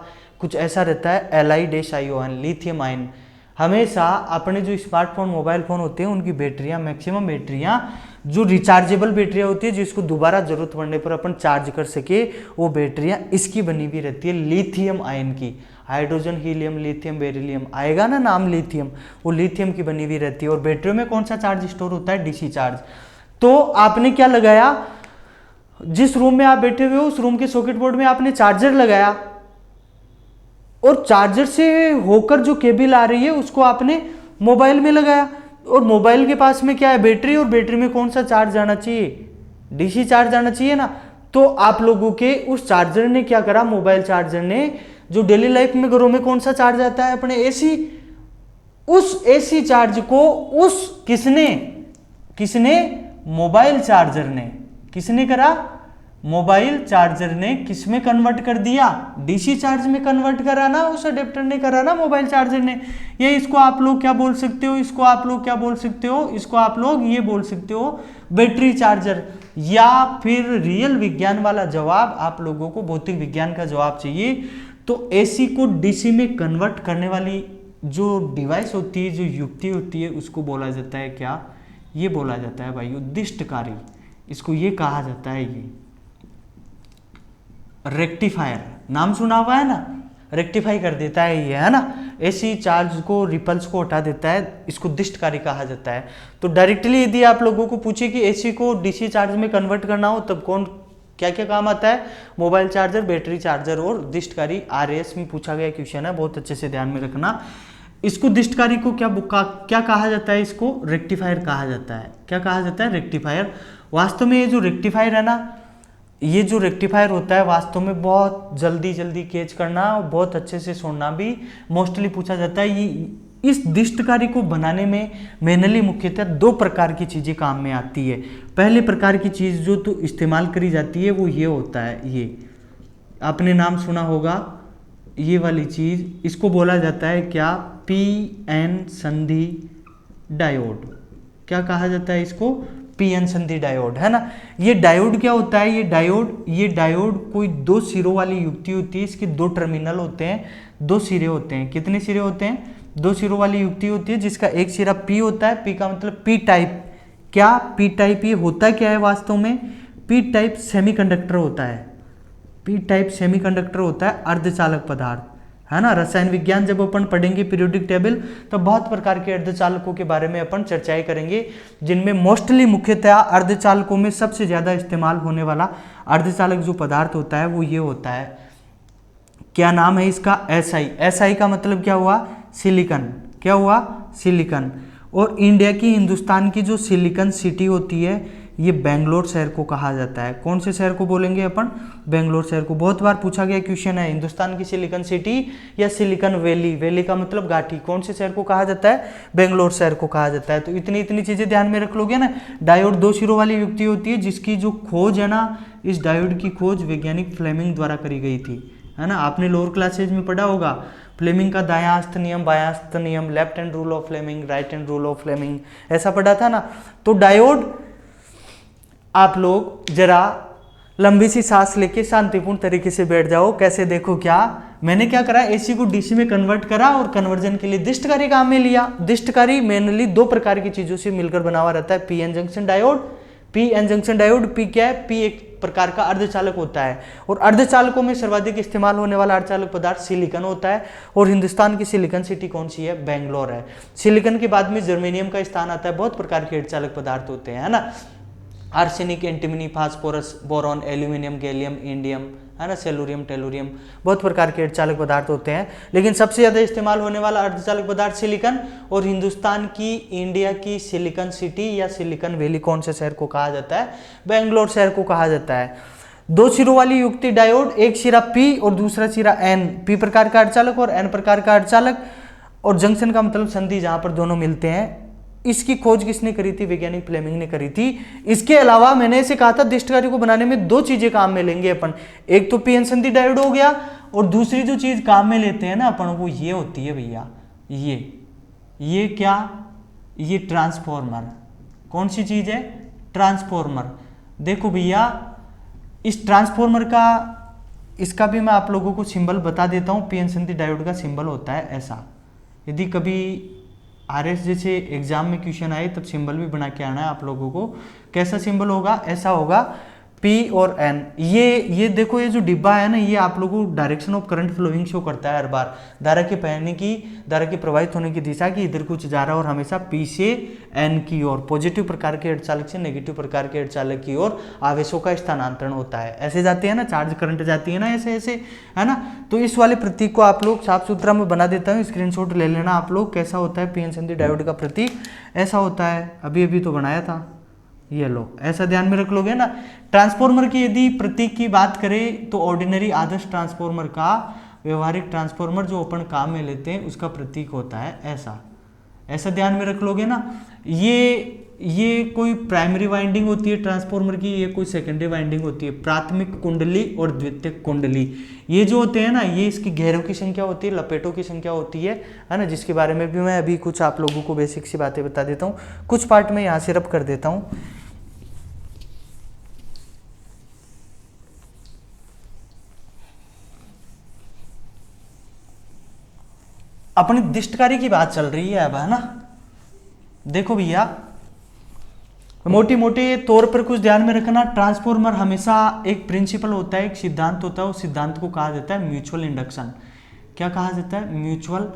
Speaker 1: कुछ ऐसा रहता है, Li-ion, लिथियम आयन। हमेशा अपने जो स्मार्टफोन मोबाइल फोन होते हैं उनकी बैटरियां, मैक्सिमम बैटरियां जो रिचार्जेबल बैटरियां होती है, जिसको दोबारा जरूरत पड़ने पर अपन चार्ज कर सके, वो बैटरियां इसकी बनी हुई रहती है, लिथियम आयन की। हाइड्रोजन, हीलियम, लिथियम, बेरिलियम आएगा ना नाम लिथियम, वो लिथियम की बनी हुई रहती है। और बैटरियों में कौन सा चार्ज स्टोर होता है, डीसी चार्ज। तो आपने क्या लगाया, जिस रूम में आप बैठे हुए हो उस रूम के सॉकेट बोर्ड में आपने चार्जर लगाया, और चार्जर से होकर जो केबल आ रही है उसको आपने मोबाइल में लगाया, और मोबाइल के पास में क्या है, बैटरी, और बैटरी में कौन सा चार्ज जाना चाहिए, डीसी चार्ज जाना चाहिए ना। तो आप लोगों के उस चार्जर ने क्या करा, मोबाइल चार्जर ने, जो डेली लाइफ में घरों में कौन सा चार्ज आता है अपने, एसी, उस एसी चार्ज को उस किसने मोबाइल चार्जर ने, किसने करा, मोबाइल चार्जर ने किस में कन्वर्ट कर दिया, डीसी चार्ज में कन्वर्ट करा ना, उस अडेप्टर ने करा ना, मोबाइल चार्जर ने। ये इसको आप लोग क्या बोल सकते हो, इसको आप लोग क्या बोल सकते हो, इसको आप लोग ये बोल सकते हो बैटरी चार्जर। या फिर रियल विज्ञान वाला जवाब आप लोगों को, भौतिक विज्ञान का जवाब चाहिए, तो एसी को डीसी में कन्वर्ट करने वाली जो डिवाइस होती है, जो युक्ति होती है, उसको बोला जाता है क्या, ये बोला जाता है भाई उद्दिष्टकारी, इसको ये कहा जाता है, ये रेक्टिफायर, नाम सुना हुआ है ना, रेक्टिफाई कर देता है ये, है ना, एसी चार्ज को, रिपल्स को हटा देता है, इसको दिष्टकारी कहा जाता है। तो डायरेक्टली यदि आप लोगों को पूछे कि एसी को डीसी चार्ज में कन्वर्ट करना हो, तब कौन क्या क्या काम आता है, मोबाइल चार्जर, बैटरी चार्जर और दिष्टकारी। आरएएस में पूछा गया क्वेश्चन है, बहुत अच्छे से ध्यान में रखना। इसको दिष्टकारी को क्या कहा जाता है, इसको रेक्टिफायर कहा जाता है। क्या कहा जाता है, रेक्टिफायर। वास्तव में ये जो रेक्टिफायर है ना, ये जो रेक्टिफायर होता है वास्तव में बहुत जल्दी कैच करना और बहुत अच्छे से सुनना भी मोस्टली पूछा जाता है। ये इस दिष्टकारी को बनाने में मैनुअली मुख्यतः दो प्रकार की चीज़ें काम में आती है। पहले प्रकार की चीज़ जो तो इस्तेमाल करी जाती है वो ये होता है, ये आपने नाम सुना होगा, ये वाली चीज़, इसको बोला जाता है क्या, पीएन संधि डायोड। क्या कहा जाता है इसको, पीएन संधि डायोड, है ना। ये डायोड क्या होता है, ये डायोड कोई दो सिरों वाली युक्ति होती है, इसके दो टर्मिनल होते हैं, दो सिरे होते हैं। कितने सिरे होते हैं, दो सिरों वाली युक्ति होती है, जिसका एक सिरा पी होता है, पी का मतलब पी टाइप। क्या पी टाइप, ये होता क्या है वास्तव में, पी टाइप सेमीकंडक्टर होता है, पी टाइप सेमीकंडक्टर होता है, अर्धचालक पदार्थ, है ना। रसायन विज्ञान जब अपन पढ़ेंगे पीरियोडिक टेबल, तब बहुत प्रकार के अर्धचालकों के बारे में अपन चर्चाएं करेंगे, जिनमें मोस्टली मुख्यतः अर्धचालकों में सबसे ज्यादा इस्तेमाल होने वाला अर्धचालक जो पदार्थ होता है वो ये होता है, क्या नाम है इसका, SI। SI का मतलब क्या हुआ, सिलिकॉन। क्या हुआ, सिलिकॉन। और इंडिया की, हिंदुस्तान की जो सिलिकॉन सिटी होती है, ये बेंगलोर शहर को कहा जाता है। कौन से शहर को बोलेंगे अपन, बेंगलोर शहर को। बहुत बार पूछा गया क्वेश्चन है, हिंदुस्तान की सिलिकॉन सिटी या सिलिकॉन वैली। वैली का मतलब घाटी। कौन से शहर को कहा जाता है, बेंगलोर शहर को कहा जाता है। तो इतनी इतनी चीजें ध्यान में रख लोगे ना। डायोड 2 सिरों वाली युक्ति होती है, जिसकी जो खोज है ना, इस डायोड की खोज वैज्ञानिक फ्लेमिंग द्वारा करी गई थी, है ना। आपने लोअर क्लासेज में पढ़ा होगा फ्लेमिंग का दायां हस्त नियम, बायां हस्त नियम, left hand rule of Fleming, right hand rule of Fleming, ऐसा पढ़ा था ना। तो डायोड, आप लोग जरा लंबी सी सांस लेके शांतिपूर्ण तरीके से बैठ जाओ। कैसे, देखो क्या मैंने क्या करा, एसी को डीसी में कन्वर्ट करा और कन्वर्जन के लिए दिष्टकारी काम में लिया। दिष्टकारी मेनली 2 प्रकार की चीजों से मिलकर बना हुआ रहता है, P N junction diode. P N junction diode, P क्या है, पी एक प्रकार का अर्धचालक होता है। और अर्धचालकों में सर्वाधिक इस्तेमाल होने वाला अर्धचालक पदार्थ सिलिकॉन होता है। और हिंदुस्तान की सिलिकॉन सिटी कौन सी है, बेंगलोर है। सिलिकॉन के बाद में जर्मेनियम का स्थान आता है। बहुत प्रकार के अर्धचालक पदार्थ होते हैं, है ना। Arsenic, antimony, phosphorus, boron, aluminium, gallium, indium, है ना, सेलुरियम, टेलुरियम, बहुत प्रकार के अर्धचालक पदार्थ होते हैं। लेकिन सबसे ज्यादा इस्तेमाल होने वाला अर्धचालक पदार्थ सिलिकॉन। और हिंदुस्तान की, इंडिया की सिलिकॉन सिटी या सिलिकॉन वैली कौन से शहर को कहा जाता है, बेंगलोर शहर को कहा जाता है। 2 सिरों वाली युक्ति डायोड, एक सिरा P और दूसरा सिरा N। P प्रकार का अर्धचालक और N प्रकार का अर्धचालक। और जंक्शन का मतलब संधि, जहां पर दोनों मिलते हैं। इसकी खोज किसने करी थी, वैज्ञानिक फ्लेमिंग ने करी थी। इसके अलावा मैंने इसे कहा था दिष्टकारी को बनाने में 2 चीजें काम में लेंगे अपन। एक तो पीएन संधि डायोड हो गया, और दूसरी जो चीज काम में लेते हैं ना अपन, वो ये होती है भैया, ये क्या, ये ट्रांसफॉर्मर। कौन सी चीज है, ट्रांसफॉर्मर। देखो भैया, इस ट्रांसफॉर्मर का, इसका भी मैं आप लोगों को सिंबल बता देता हूं। पीएन संधि डायोड का सिंबल होता है ऐसा। यदि कभी RS जैसे एग्जाम में क्वेश्चन आए, तब सिंबल भी बना के आना है आप लोगों को। कैसा सिंबल होगा, ऐसा होगा, P और N। ये देखो, ये जो डिब्बा है ना, ये आप लोगों को direction of current flowing show करता है हर बार। धारा के बहने की, धारा के प्रवाहित होने की दिशा की इधर कुछ जा रहा है, और हमेशा P से N की ओर, पॉजिटिव प्रकार के अर्धचालक से नेगेटिव प्रकार के अर्धचालक की ओर आवेशों का स्थानांतरण होता है। ऐसे जाते हैं ना, चार्ज करंट जाती है ना, ऐसे ऐसे, है ना। तो इस वाले प्रतीक को आप लोग साफ सुथरा में बना देता हूँ, स्क्रीनशॉट ले लेना आप लोग। कैसा होता है पीएन संधि डायोड का प्रतीक, ऐसा होता है। अभी तो बनाया था, ये लो, ऐसा ध्यान में रख लोगे ना। ट्रांसफॉर्मर की यदि प्रतीक की बात करें, तो ऑर्डिनरी आदर्श ट्रांसफॉर्मर का, व्यवहारिक ट्रांसफॉर्मर जो अपन काम में लेते हैं, उसका प्रतीक होता है ऐसा ध्यान में रख लोगे ना। ये कोई प्राइमरी वाइंडिंग होती है ट्रांसफॉर्मर की, ये कोई सेकेंडरी वाइंडिंग होती है। प्राथमिक कुंडली और द्वितीयक कुंडली, ये जो होते हैं ना, ये इसकी घेरों की संख्या होती है, लपेटों की संख्या होती है ना, जिसके बारे में भी मैं अभी कुछ आप लोगों को बेसिक सी बातें बता देता हूँ। कुछ पार्ट में यहाँ से रब कर देता हूँ। अपनी दिष्टकारी की बात चल रही है अब, है ना। देखो भैया, मोटी मोटे तौर पर कुछ ध्यान में रखना। ट्रांसफॉर्मर हमेशा एक प्रिंसिपल होता है, एक सिद्धांत होता है। उस सिद्धांत को कहा जाता है म्यूचुअल इंडक्शन। क्या कहा जाता है, म्यूचुअल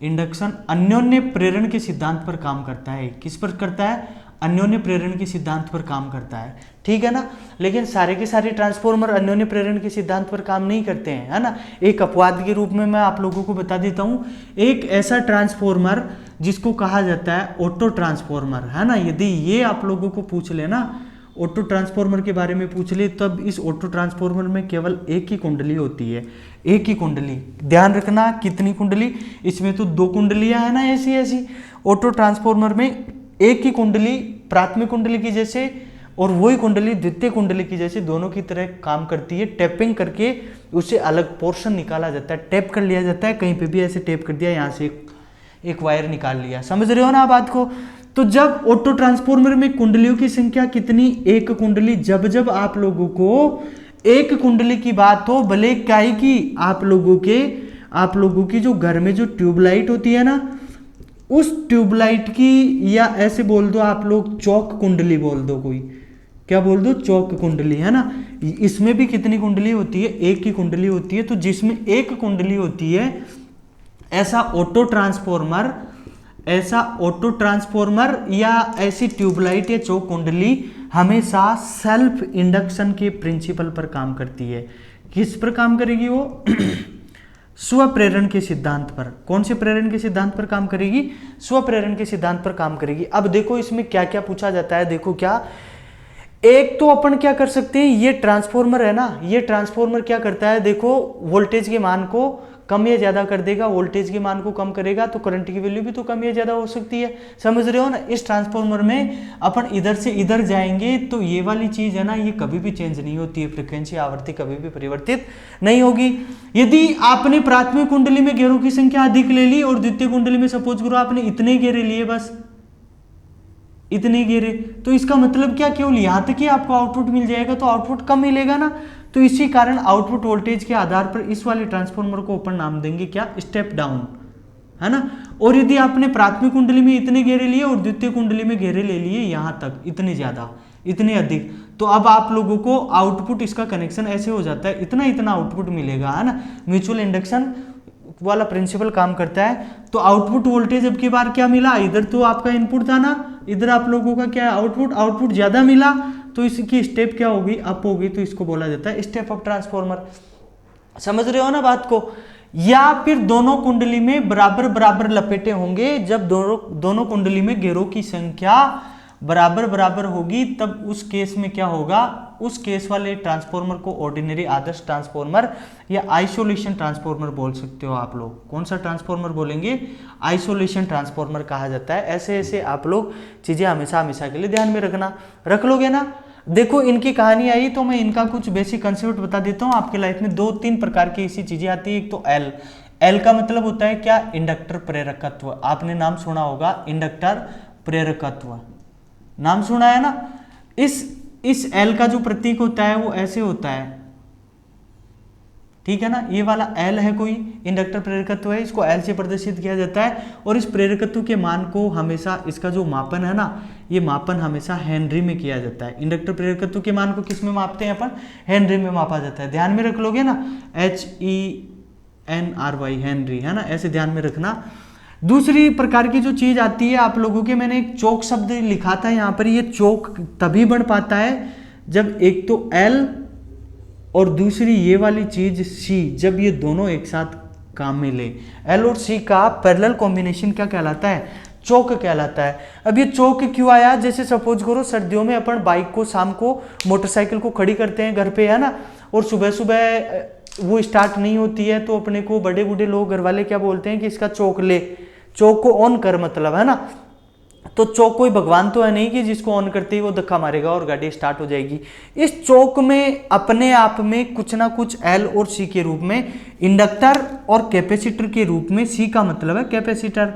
Speaker 1: इंडक्शन। अन्योन्य प्रेरण के सिद्धांत पर काम करता है। किस पर करता है, अन्योन्य प्रेरण के सिद्धांत पर काम करता है, ठीक है ना। लेकिन सारे के सारे ट्रांसफॉर्मर अन्योन्य प्रेरण के सिद्धांत पर काम नहीं करते हैं, है ना। एक अपवाद के रूप में मैं आप लोगों को बता देता हूं, एक ऐसा ट्रांसफॉर्मर जिसको कहा जाता है ऑटो ट्रांसफॉर्मर, है ना। यदि ये आप लोगों को पूछ लेना, ऑटो ट्रांसफॉर्मर के बारे में पूछ ले, तब इस ऑटो ट्रांसफॉर्मर में केवल एक ही कुंडली होती है, एक ही कुंडली। ध्यान रखना, कितनी कुंडली, इसमें तो 2 कुंडलियां है ना, ऐसी ऐसी। ऑटो ट्रांसफॉर्मर में एक ही कुंडली, प्राथमिक कुंडली की जैसे, और वही कुंडली द्वितीय कुंडली की जैसे दोनों की तरह काम करती है। टैपिंग करके उससे अलग पोर्शन निकाला जाता है, टैप कर लिया जाता है। कहीं पे भी ऐसे टैप कर दिया, यहाँ से एक वायर निकाल लिया। समझ रहे हो ना बात को। तो जब ऑटो ट्रांसफॉर्मर में कुंडलियों की संख्या कितनी, एक कुंडली। जब आप लोगों को एक कुंडली की बात हो, भले काय की आप लोगों की जो घर में जो ट्यूबलाइट होती है ना, उस ट्यूबलाइट की, या ऐसे बोल दो आप लोग, चौक कुंडली बोल दो, कोई क्या बोल दो, चौक कुंडली, है ना। इसमें भी कितनी कुंडली होती है, एक की कुंडली होती है। तो जिसमें एक कुंडली होती है, ऐसा ऑटो ट्रांसफॉर्मर या ऐसी ट्यूबलाइट या चौक कुंडली हमेशा सेल्फ इंडक्शन के प्रिंसिपल पर काम करती है। किस पर काम करेगी वो? स्वप्रेरण के सिद्धांत पर। कौन से प्रेरण के सिद्धांत पर काम करेगी? स्वप्रेरण के सिद्धांत पर काम करेगी। अब देखो इसमें क्या क्या पूछा जाता है, देखो क्या, एक तो अपन क्या कर सकते हैं, ये ट्रांसफॉर्मर है ना, ये ट्रांसफॉर्मर क्या करता है, देखो वोल्टेज के मान को कम या ज्यादा कर देगा, वोल्टेज के मान को कम करेगा तो करंट की वैल्यू भी तो कम या ज्यादा हो सकती है, समझ रहे हो ना। इस ट्रांसफॉर्मर में अपन इधर से इधर जाएंगे तो ये वाली चीज है ना, ये कभी भी चेंज नहीं होती है, फ्रीक्वेंसी आवृत्ति कभी भी परिवर्तित नहीं होगी। यदि आपने प्राथमिक कुंडली में घेरों की संख्या अधिक ले ली और द्वितीय कुंडली में सपोज करो आपने इतने घेरे लिए, बस इतने घेरे, तो इसका मतलब क्या, केवल यहां तक ही आपको आउटपुट मिल जाएगा तो आउटपुट कम मिलेगा ना। तो इसी कारण आउटपुट वोल्टेज के आधार पर इस वाले ट्रांसफॉर्मर को अपन नाम देंगे क्या, स्टेप डाउन, है ना। और यदि आपने प्राथमिक कुंडली में इतने घेरे लिए और द्वितीय कुंडली में घेरे ले लिए यहां तक, इतने ज्यादा, इतने अधिक, तो अब आप लोगों को आउटपुट इसका कनेक्शन ऐसे हो जाता है, इतना इतना आउटपुट मिलेगा, है ना। म्यूचुअल इंडक्शन वाला प्रिंसिपल काम करता है। तो आउटपुट वोल्टेज अब की बार क्या मिला, इधर तो आपका इनपुट था ना, इधर आप लोगों का क्या आउटपुट ज्यादा मिला, तो इसकी स्टेप क्या होगी, अप होगी, तो इसको बोला जाता है स्टेप अप ट्रांसफॉर्मर। समझ रहे हो ना बात को। या फिर दोनों कुंडली में बराबर बराबर लपेटे होंगे, जब दोनों कुंडली में घेरों की संख्या बराबर बराबर होगी तब उस केस में क्या होगा, उस केस वाले ट्रांसफॉर्मर को ऑर्डिनरी आदर्श ट्रांसफॉर्मर या आइसोलेशन ट्रांसफॉर्मर बोल सकते हो आप लोग। कौन सा ट्रांसफॉर्मर बोलेंगे, आइसोलेशन ट्रांसफॉर्मर कहा जाता है। ऐसे ऐसे आप लोग चीजें हमेशा हमेशा के लिए ध्यान में रख लोगे ना। देखो इनकी कहानी आई तो मैं इनका कुछ बेसिक कंसेप्ट बता देता हूँ। आपके लाइफ में 2-3 प्रकार की ऐसी चीजें आती है। एक तो एल का मतलब होता है क्या, इंडक्टर प्रेरकत्व। आपने नाम सुना होगा इंडक्टर प्रेरकत्व, नाम सुना है ना। इस एल का जो प्रतीक होता है वो ऐसे होता है, ठीक है ना। ये वाला एल है कोई इंडक्टर प्रेरकत्व है, इसको एल से प्रदर्शित किया जाता है। और इस प्रेरकत्व के मान को हमेशा, इसका जो मापन है ना, ये मापन हमेशा हेनरी में किया जाता है। इंडक्टर प्रेरकत्व के मान को किस में मापते हैं अपन, हेनरी में मापा जाता है। ध्यान में रख लोगे ना, HENRY हेनरी, है ना, ऐसे ध्यान में रखना। दूसरी प्रकार की जो चीज आती है आप लोगों के, मैंने एक चौक शब्द लिखा था यहाँ पर। ये चौक तभी बन पाता है जब एक तो एल और दूसरी ये वाली चीज सी, जब ये दोनों एक साथ काम में ले। एल और सी का पैरेलल कॉम्बिनेशन क्या कहलाता है, चौक कहलाता है। अब ये चौक क्यों आया, जैसे सपोज करो सर्दियों में अपन बाइक को शाम को, मोटरसाइकिल को खड़ी करते हैं घर पे, है ना, और सुबह सुबह वो स्टार्ट नहीं होती है तो अपने को बड़े बूढ़े लोग, घर वाले क्या बोलते हैं कि इसका चौक ले, चौक को ऑन कर, मतलब, है ना। तो चौक कोई भगवान तो है नहीं कि जिसको ऑन करते ही वो धक्का मारेगा और गाड़ी स्टार्ट हो जाएगी। इस चौक में अपने आप में कुछ ना कुछ एल और सी के रूप में, इंडक्टर और कैपेसिटर के रूप में, सी का मतलब है कैपेसिटर,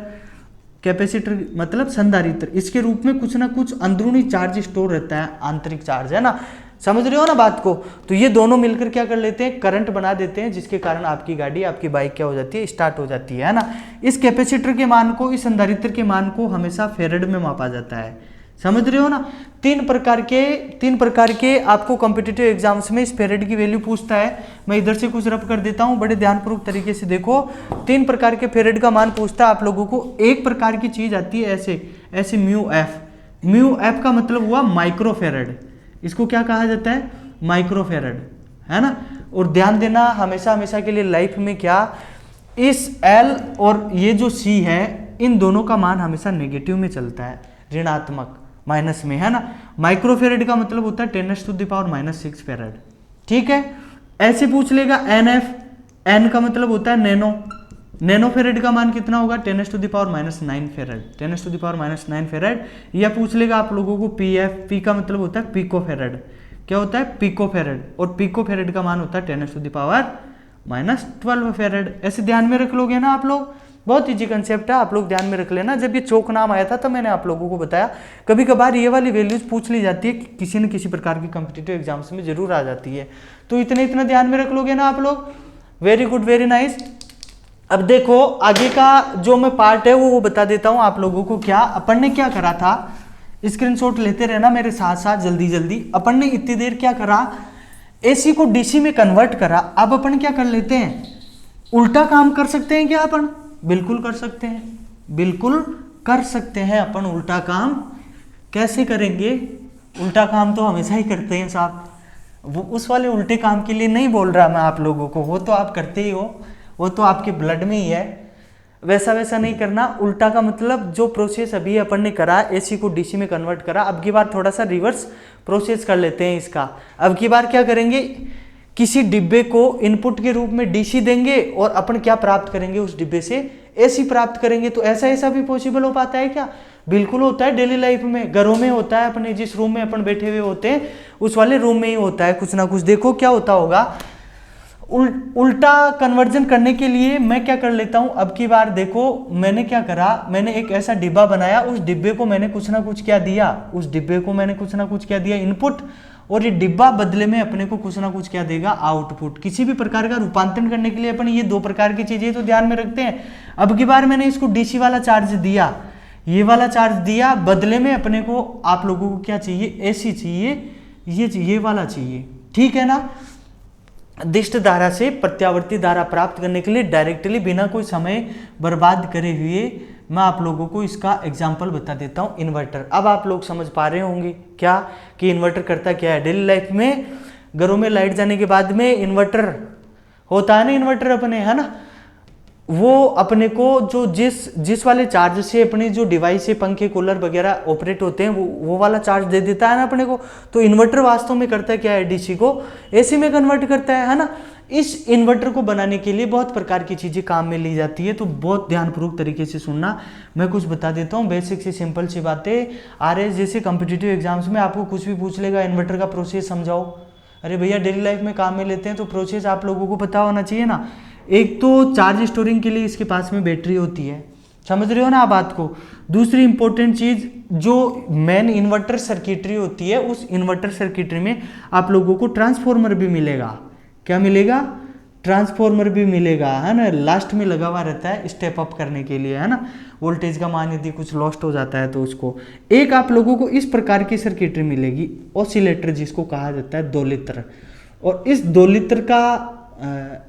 Speaker 1: कैपेसिटर मतलब संधारित्र, इसके रूप में कुछ ना कुछ अंदरूनी चार्ज स्टोर रहता है, आंतरिक चार्ज, है ना। समझ रहे हो ना बात को। तो ये दोनों मिलकर क्या कर लेते हैं, करंट बना देते हैं, जिसके कारण आपकी गाड़ी, आपकी बाइक क्या हो जाती है, स्टार्ट हो जाती है ना। इस कैपेसिटर के मान को, इस संधारित्र के मान को हमेशा फेरेड में मापा जाता है। समझ रहे हो ना। तीन प्रकार के आपको कॉम्पिटिटिव एग्जाम्स में इस फेरेड की वैल्यू पूछता है। मैं इधर से कुछ रफ कर देता हूं, बड़े ध्यानपूर्वक तरीके से देखो। 3 प्रकार के फेरेड का मान पूछता है आप लोगों को। एक प्रकार की चीज आती है ऐसे म्यू एफ का मतलब हुआ माइक्रो फेरेड। इसको क्या कहा जाता है, माइक्रो फेरेड, है ना। और ध्यान देना हमेशा के लिए लाइफ में क्या, इस एल और ये जो सी है, इन दोनों का मान हमेशा नेगेटिव में चलता है, ऋणात्मक, माइनस में, है ना। माइक्रो फेरेड का मतलब होता है 10⁻⁻⁶ फेरेड, ठीक है। ऐसे पूछ लेगा एन का मतलब होता है नैनो फेरेड का मान कितना होगा, 10⁻⁹ फेरेड, 10⁻⁹ फेरेड। या पूछ लेगा आप लोगों को पी का मतलब होता है पिको फेरेड। क्या होता है, पिको फेरेड। और पिको फेरेड का मान होता है 10⁻⁻12 फेरेड। ऐसे ध्यान में रख लोगे ना आप लोग। बहुत इजी कंसेप्ट है, आप लोग ध्यान में रख लेना। जब ये चौक नाम आया था तो मैंने आप लोगों को बताया, कभी कभार ये वाली वैल्यूज पूछ ली जाती है, किसी न किसी प्रकार की कॉम्पिटिटिव एग्जाम्स में जरूर आ जाती है। तो इतना ध्यान में रख लोगे ना आप लोग। Very good, very nice. अब देखो आगे का जो मैं पार्ट है वो बता देता हूं आप लोगों को। क्या अपन ने क्या करा था, स्क्रीनशॉट लेते रहना मेरे साथ साथ जल्दी। अपन ने इतनी देर क्या करा, एसी को डीसी में कन्वर्ट करा। अब अपन क्या कर लेते हैं, उल्टा काम कर सकते हैं क्या अपन, बिल्कुल कर सकते हैं, बिल्कुल कर सकते हैं। अपन उल्टा काम कैसे करेंगे? उल्टा काम तो हमेशा ही करते हैं साहब। वो उस वाले उल्टे काम के लिए नहीं बोल रहा मैं आप लोगों को, वो तो आप करते ही हो, वो तो आपके ब्लड में ही है। वैसा वैसा नहीं करना। उल्टा का मतलब जो प्रोसेस अभी अपन ने करा, एसी को डीसी में कन्वर्ट करा, अब की बार थोड़ा सा रिवर्स प्रोसेस कर लेते हैं इसका। अब की बार क्या करेंगे, किसी डिब्बे को इनपुट के रूप में डीसी देंगे और अपन क्या प्राप्त करेंगे, उस डिब्बे से एसी प्राप्त करेंगे। तो ऐसा भी पॉसिबल हो पाता है क्या? बिल्कुल होता है। डेली लाइफ में, घरों में होता है, अपने जिस रूम में अपन बैठे हुए होते हैं उस वाले रूम में ही होता है कुछ ना कुछ। देखो क्या होता होगा, उल्टा कन्वर्जन करने के लिए मैं क्या कर लेता हूं। अब की बार देखो मैंने क्या करा, मैंने एक ऐसा डिब्बा बनाया, उस डिब्बे को मैंने कुछ ना कुछ क्या दिया, उस डिब्बे को मैंने कुछ ना कुछ क्या दिया, इनपुट, और ये डिब्बा बदले में अपने को कुछ ना कुछ क्या देगा, आउटपुट। किसी भी प्रकार का रूपांतरण करने के लिए अपन ये दो प्रकार की चीजें तो ध्यान में रखते हैं। अब की बार मैंने इसको डीसी वाला चार्ज दिया, ये वाला चार्ज दिया, बदले में अपने को आप लोगों को क्या चाहिए, एसी चाहिए, ये वाला चाहिए, ठीक है ना। दिष्ट धारा से प्रत्यावर्ती धारा प्राप्त करने के लिए डायरेक्टली बिना कोई समय बर्बाद करे हुए मैं आप लोगों को इसका एग्जाम्पल बता देता हूं, इन्वर्टर। अब आप लोग समझ पा रहे होंगे क्या कि इन्वर्टर करता क्या है। डेली लाइफ में घरों में लाइट जाने के बाद में इन्वर्टर होता है ना, इन्वर्टर अपने, है ना, वो अपने को जो जिस वाले चार्ज से अपने जो डिवाइस है, पंखे कूलर वगैरह ऑपरेट होते हैं, वो वाला चार्ज दे देता है ना अपने को। तो इन्वर्टर वास्तव में करता है क्या है, डीसी को एसी में कन्वर्ट करता है ना। इस इन्वर्टर को बनाने के लिए बहुत प्रकार की चीजें काम में ली जाती है, तो बहुत ध्यानपूर्वक तरीके से सुनना। मैं कुछ बता देता हूँ, बेसिक से सिंपल सी बातें। RS जैसे कॉम्पिटिटिव एग्जाम्स में आपको कुछ भी पूछ लेगा, इन्वर्टर का प्रोसेस समझाओ। अरे भैया डेली लाइफ में काम में लेते हैं तो प्रोसेस आप लोगों को पता होना चाहिए ना। एक तो चार्ज स्टोरिंग के लिए इसके पास में बैटरी होती है, समझ रहे हो ना आप बात को। दूसरी इंपॉर्टेंट चीज, जो मेन इन्वर्टर सर्किटरी होती है, उस इन्वर्टर सर्किटरी में आप लोगों को ट्रांसफॉर्मर भी मिलेगा। क्या मिलेगा? ट्रांसफॉर्मर भी मिलेगा, है ना, लास्ट में लगा हुआ रहता है स्टेप अप करने के लिए, है ना। वोल्टेज का मान यदि कुछ लॉस्ट हो जाता है तो उसको, एक आप लोगों को इस प्रकार की सर्किटरी मिलेगी, ऑसिलेटर जिसको कहा जाता है, 2 लीटर। और इस 2 लीटर का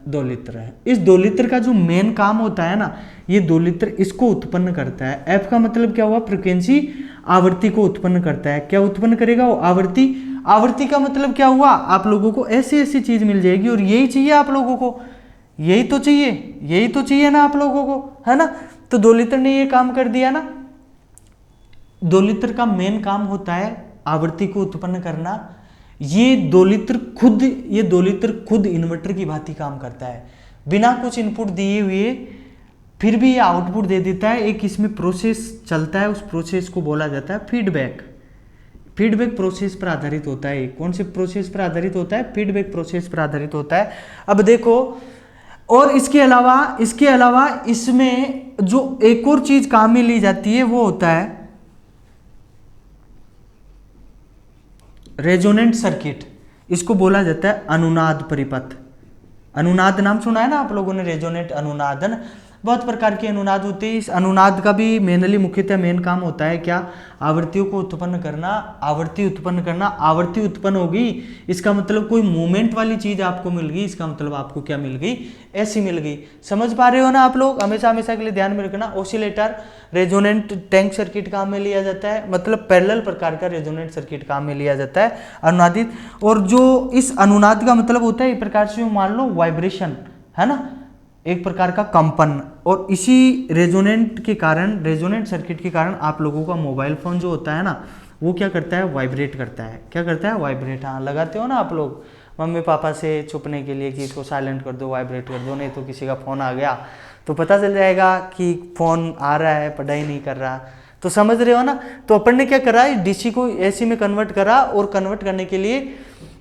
Speaker 1: 2 लीटर है, इस 2 लीटर का जो मेन काम होता है ना, ये 2 लीटर इसको उत्पन्न करता है। एफ का मतलब क्या हुआ, फ्रिक्वेंसी, आवृत्ति को उत्पन्न करता है। क्या उत्पन्न करेगा वो, आवृत्ति। आवृत्ति का मतलब क्या हुआ, आप लोगों को ऐसी ऐसी चीज मिल जाएगी, और यही चाहिए आप लोगों को, यही तो चाहिए ना आप लोगों को, है ना। तो 2 लीटर ने ये काम कर दिया ना। 2 लीटर का मेन काम होता है आवृत्ति को उत्पन्न करना। ये 2 लीटर खुद इन्वर्टर की भांति काम करता है, बिना कुछ इनपुट दिए हुए, फिर भी ये आउटपुट दे देता है। एक इसमें प्रोसेस चलता है, उस प्रोसेस को बोला जाता है फीडबैक। फीडबैक प्रोसेस पर आधारित होता है। कौन से प्रोसेस पर आधारित होता है? फीडबैक प्रोसेस पर आधारित होता है। अब देखो, और इसके अलावा इसमें जो एक और चीज काम में ली जाती है वो होता है रेजोनेंट सर्किट। इसको बोला जाता है अनुनाद परिपथ। अनुनाद नाम सुना है ना आप लोगों ने, रेजोनेंट अनुनाद, है ना। बहुत प्रकार के अनुनाद होते हैं। इस अनुनाद का भी मुख्यतः मेन काम होता है क्या, आवृत्तियों को उत्पन्न करना, आवृत्ति उत्पन्न होगी, इसका मतलब कोई मूवमेंट वाली चीज आपको मिल गई, इसका मतलब आपको क्या मिल गई, ऐसी मिल गई। समझ पा रहे हो ना आप लोग। हमेशा के लिए ध्यान में रखना, ऑसिलेटर, रेजोनेंट टैंक सर्किट काम में लिया जाता है, मतलब पैरेलल प्रकार का रेजोनेंट सर्किट काम में लिया जाता है, अनुनादित। और जो इस अनुनाद का मतलब होता है, एक प्रकार से मान लो वाइब्रेशन, है ना, एक प्रकार का कंपन। और इसी रेजोनेंट सर्किट के कारण आप लोगों का मोबाइल फोन जो होता है ना, वो क्या करता है, वाइब्रेट करता है। क्या करता है, वाइब्रेट। हाँ, लगाते हो ना आप लोग मम्मी पापा से छुपने के लिए कि इसको साइलेंट कर दो, वाइब्रेट कर दो, नहीं तो किसी का फोन आ गया तो पता चल जाएगा कि फोन आ रहा है, पढ़ाई नहीं कर रहा। तो समझ रहे हो ना। तो अपन ने क्या करा, डीसी को एसी में कन्वर्ट करा, और कन्वर्ट करने के लिए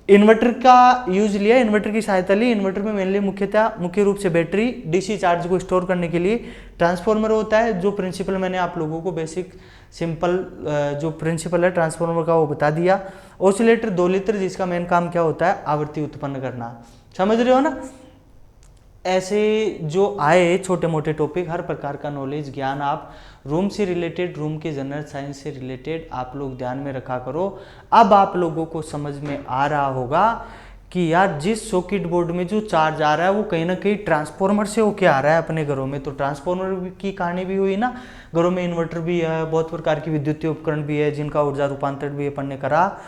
Speaker 1: इन्वर्टर का यूज लिया, इन्वर्टर की सहायता ली। इन्वर्टर में मेनली मुख्य रूप से बैटरी, डीसी चार्ज को स्टोर करने के लिए ट्रांसफॉर्मर होता है। जो प्रिंसिपल मैंने आप लोगों को बेसिक सिंपल जो प्रिंसिपल है ट्रांसफॉर्मर का वो बता दिया। ऑसिलेटर 2 लीटर, जिसका मेन काम क्या होता है, आवृत्ति उत्पन्न करना। समझ रहे हो ना। ऐसे जो आए छोटे मोटे टॉपिक, हर प्रकार का नॉलेज, ज्ञान आप रूम से रिलेटेड, रूम के जनरल साइंस से रिलेटेड आप लोग ध्यान में रखा करो। अब आप लोगों को समझ में आ रहा होगा कि यार जिस सर्किट बोर्ड में जो चार्ज आ रहा है वो कहीं ना कहीं ट्रांसफॉर्मर से होके आ रहा है अपने घरों में। तो ट्रांसफॉर्मर की कहानी भी हुई ना, घरों में इन्वर्टर भी है, बहुत प्रकार की विद्युतीय उपकरण भी है जिनका ऊर्जा रूपांतरण भी अपन ने करा।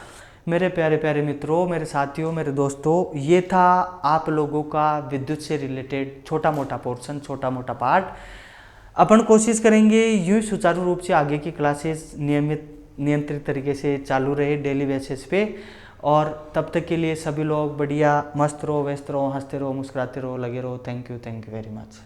Speaker 1: मेरे प्यारे प्यारे मित्रों, मेरे साथियों, मेरे दोस्तों, ये था आप लोगों का विद्युत से रिलेटेड छोटा मोटा पोर्शन, छोटा मोटा पार्ट। अपन कोशिश करेंगे यूँ सुचारू रूप से आगे की क्लासेस नियंत्रित तरीके से चालू रहे डेली बेसिस पे। और तब तक के लिए सभी लोग बढ़िया मस्त रहो, व्यस्त रहो, हंसते रहो, मुस्कुराते रहो, लगे रहो। Thank you very much.